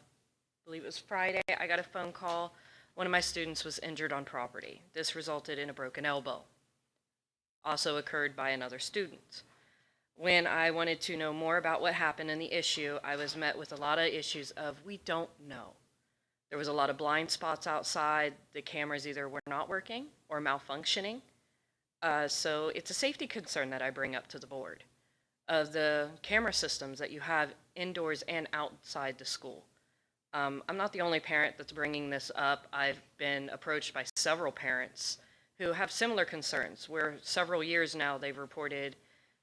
believe it was Friday. I got a phone call. One of my students was injured on property. This resulted in a broken elbow. Also occurred by another student. When I wanted to know more about what happened in the issue, I was met with a lot of issues of we don't know. There was a lot of blind spots outside. The cameras either were not working or malfunctioning. So it's a safety concern that I bring up to the board of the camera systems that you have indoors and outside the school. I'm not the only parent that's bringing this up. I've been approached by several parents who have similar concerns, where several years now they've reported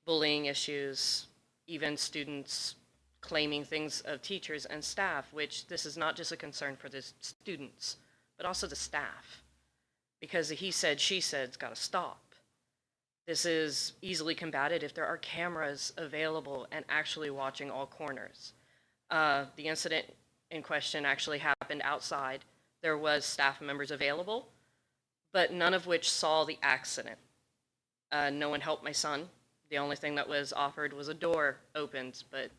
bullying issues, even students claiming things of teachers and staff, which this is not just a concern for the students, but also the staff. Because the he said, she said's got to stop. This is easily combated if there are cameras available and actually watching all corners. The incident in question actually happened outside. There was staff members available, but none of which saw the accident. No one helped my son. The only thing that was offered was a door opened, but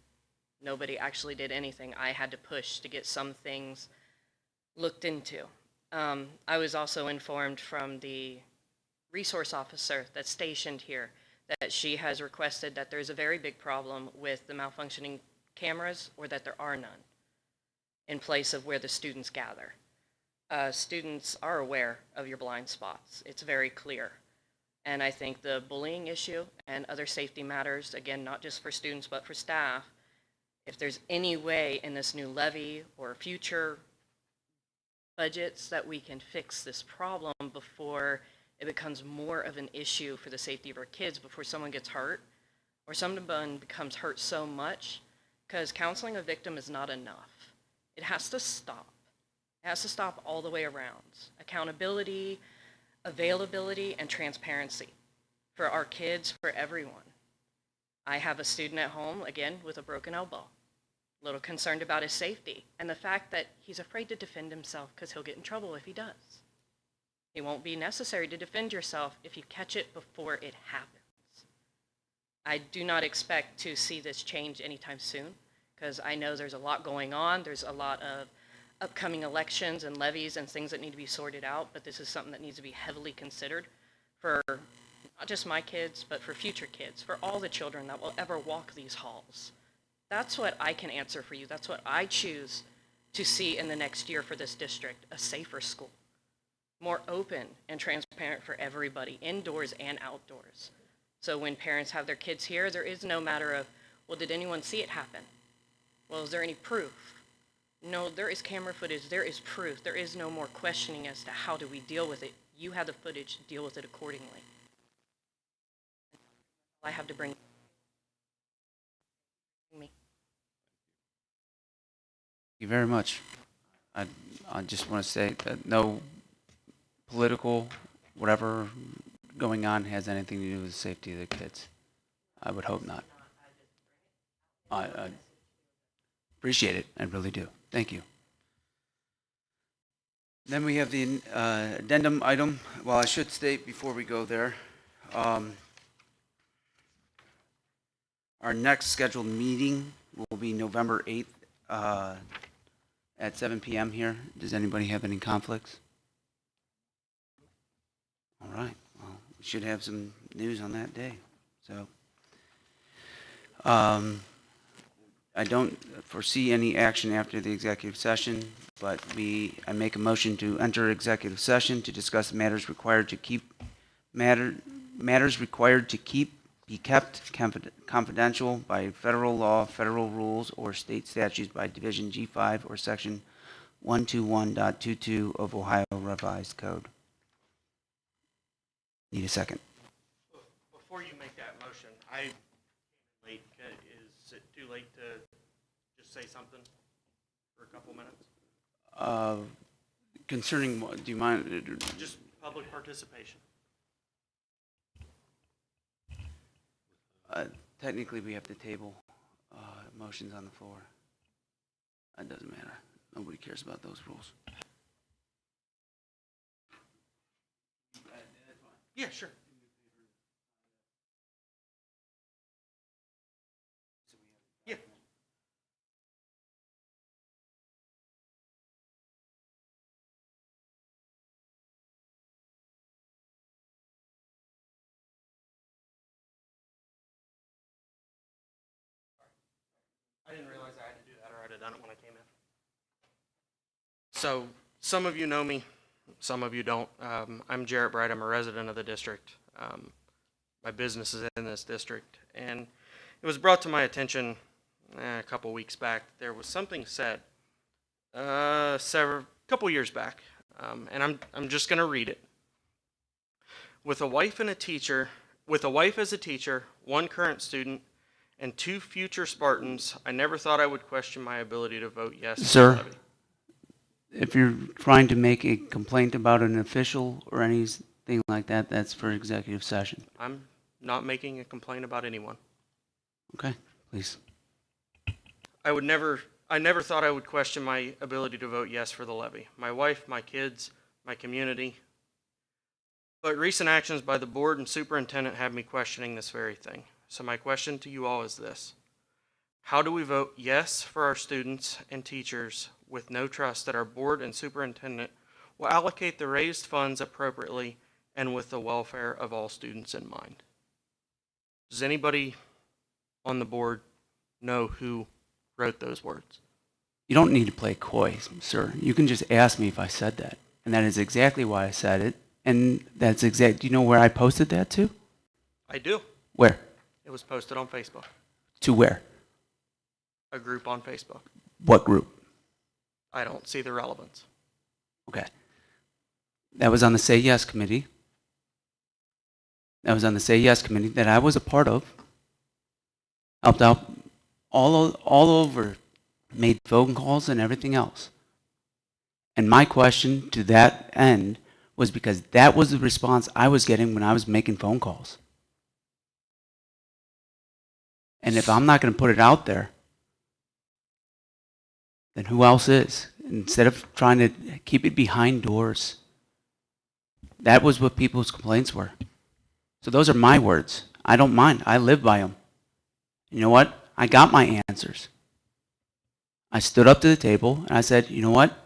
nobody actually did anything. I had to push to get some things looked into. I was also informed from the resource officer that's stationed here that she has requested that there's a very big problem with the malfunctioning cameras, or that there are none, in place of where the students gather. Students are aware of your blind spots. It's very clear. And I think the bullying issue and other safety matters, again, not just for students, but for staff, if there's any way in this new levy or future budgets that we can fix this problem before it becomes more of an issue for the safety of our kids, before someone gets hurt or someone becomes hurt so much, because counseling a victim is not enough. It has to stop. It has to stop all the way around. Accountability, availability, and transparency for our kids, for everyone. I have a student at home, again, with a broken elbow, a little concerned about his safety, and the fact that he's afraid to defend himself because he'll get in trouble if he does. It won't be necessary to defend yourself if you catch it before it happens. I do not expect to see this change anytime soon, because I know there's a lot going on. There's a lot of upcoming elections and levies and things that need to be sorted out, but this is something that needs to be heavily considered for not just my kids, but for future kids, for all the children that will ever walk these halls. That's what I can answer for you. That's what I choose to see in the next year for this district, a safer school, more open and transparent for everybody, indoors and outdoors. So when parents have their kids here, there is no matter of, well, did anyone see it happen? Well, is there any proof? No, there is camera footage, there is proof. There is no more questioning as to how do we deal with it. You have the footage, deal with it accordingly. I have to bring me. Thank you very much. I just want to say that no political, whatever going on has anything to do with the safety of the kids. I would hope not. I appreciate it. I really do. Thank you. Then we have the addendum item. Well, I should state before we go there, our next scheduled meeting will be November 8th at 7 p.m. here. Does anybody have any conflicts? All right. Well, we should have some news on that day. So, I don't foresee any action after the executive session, but I make a motion to enter executive session to discuss matters required to keep be kept confidential by federal law, federal rules, or state statutes by Division G5 or Section 121.22 of Ohio Revised Code. Need a second. Before you make that motion, I came in late. Is it too late to just say something for a couple minutes? Concerning what, do you mind? Just public participation. Technically, we have to table motions on the floor. That doesn't matter. Nobody cares about those rules. Yeah, sure. Yeah. I didn't realize I had to do that, or I'd have done it when I came in. So, some of you know me, some of you don't. I'm Jarrett Bright. I'm a resident of the district. My business is in this district, and it was brought to my attention a couple weeks back. There was something said couple years back, and I'm just going to read it. With a wife as a teacher, one current student, and 2 future Spartans, I never thought I would question my ability to vote yes for the Sir, levy. if you're trying to make a complaint about an official or anything like that, that's for executive session. I'm not making a complaint about anyone. Okay, please. I never thought I would question my ability to vote yes for the levy. My wife, my kids, my community. But recent actions by the board and superintendent have me questioning this very thing. So my question to you all is this. How do we vote yes for our students and teachers with no trust that our board and superintendent will allocate the raised funds appropriately and with the welfare of all students in mind? Does anybody on the board know who wrote those words? You don't need to play coy, sir. You can just ask me if I said that. And that is exactly why I said it. And that's exact. Do you know where I posted that to? I do. Where? It was posted on Facebook. To where? A group on Facebook. What group? I don't see the relevance. Okay. That was on the Say Yes committee. That was on the Say Yes committee that I was a part of. Helped out all over, made phone calls and everything else. And my question to that end was because that was the response I was getting when I was making phone calls. And if I'm not going to put it out there, then who else is? Instead of trying to keep it behind doors. That was what people's complaints were. So those are my words. I don't mind. I live by them. You know what? I got my answers. I stood up to the table and I said, you know what?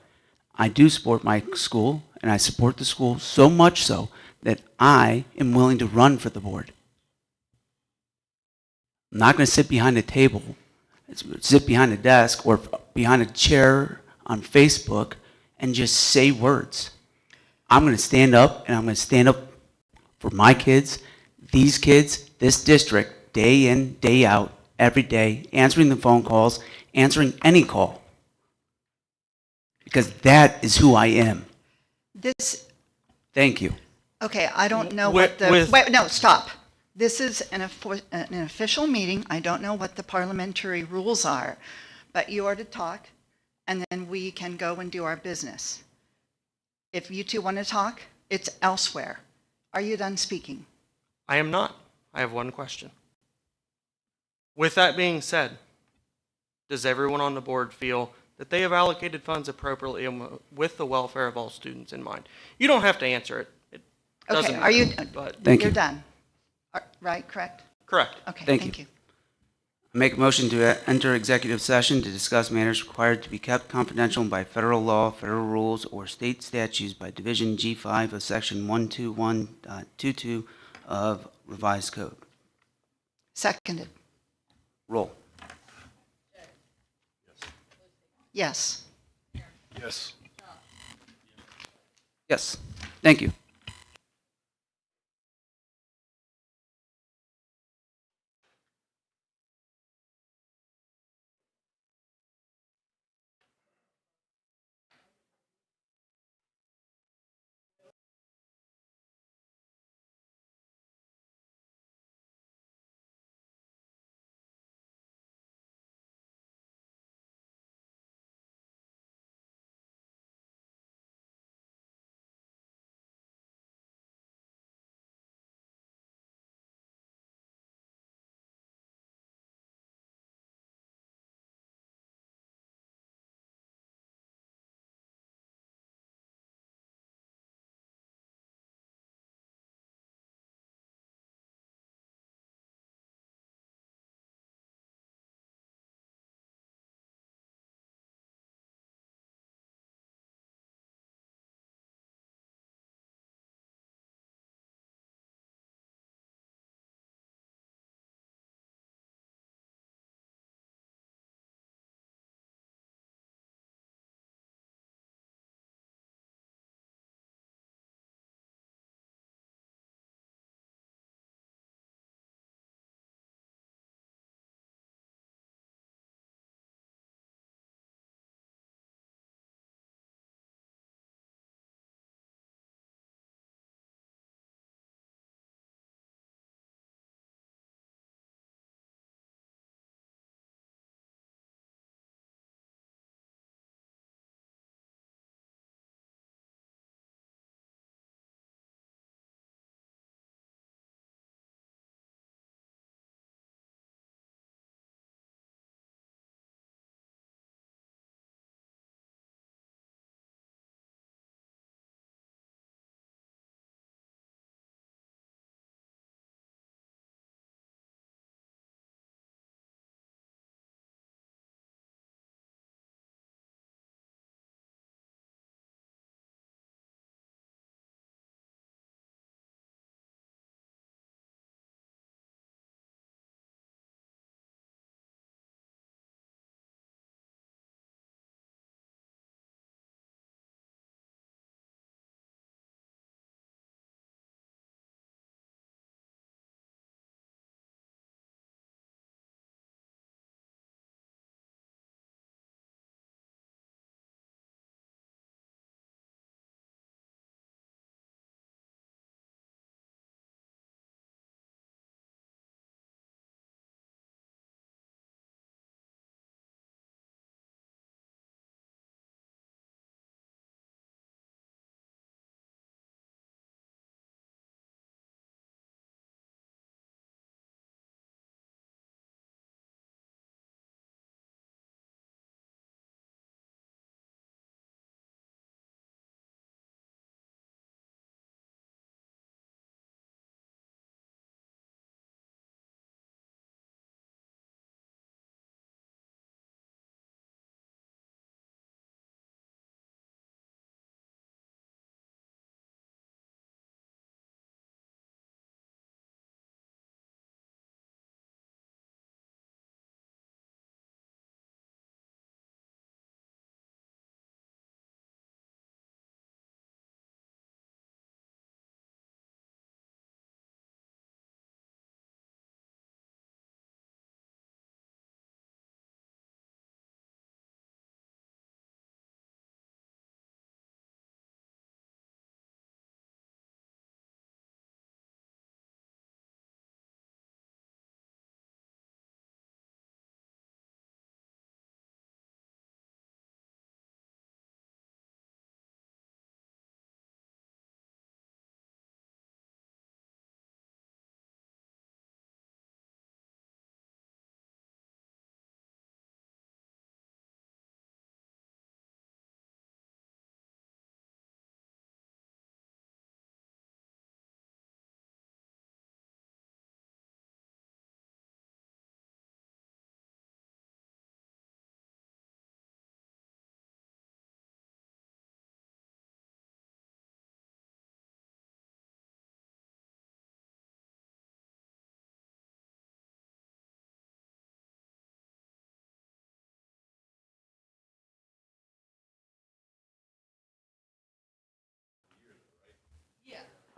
I do support my school, and I support the school so much so that I am willing to run for the board. I'm not going to sit behind a table, sit behind a desk or behind a chair on Facebook and just say words. I'm going to stand up, and I'm going to stand up for my kids, these kids, this district, day in, day out, every day, answering the phone calls, answering any call. Because that is who I am. This, Thank you. okay, I don't know With- what the, with- wait, no, stop. This is an official meeting. I don't know what the parliamentary rules are, but you are to talk, and then we can go and do our business. If you two want to talk, it's elsewhere. Are you done speaking? I am not. I have one question. With that being said, does everyone on the board feel that they have allocated funds appropriately and with the welfare of all students in mind? You don't have to answer it. It doesn't Okay, are you, matter, but Thank you're you. done? Right, correct? correct. Okay, Thank thank you. you. I make a motion to enter executive session to discuss matters required to be kept confidential by federal law, federal rules, or state statutes by Division G5 of Section 121.22 of Revised Code. Seconded. Roll. Yes. Yes. Yes. Thank you.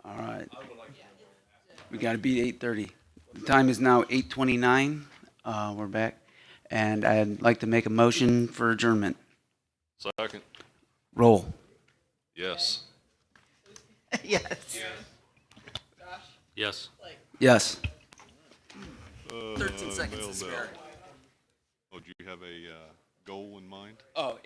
All right. We got to beat 8:30. The time is now 8:29. We're back. And I'd like to make a motion for adjournment. Second. Roll. Yes. Yes. Yes. Yes. 13 seconds to spare. Oh, do you have a goal in mind? Oh,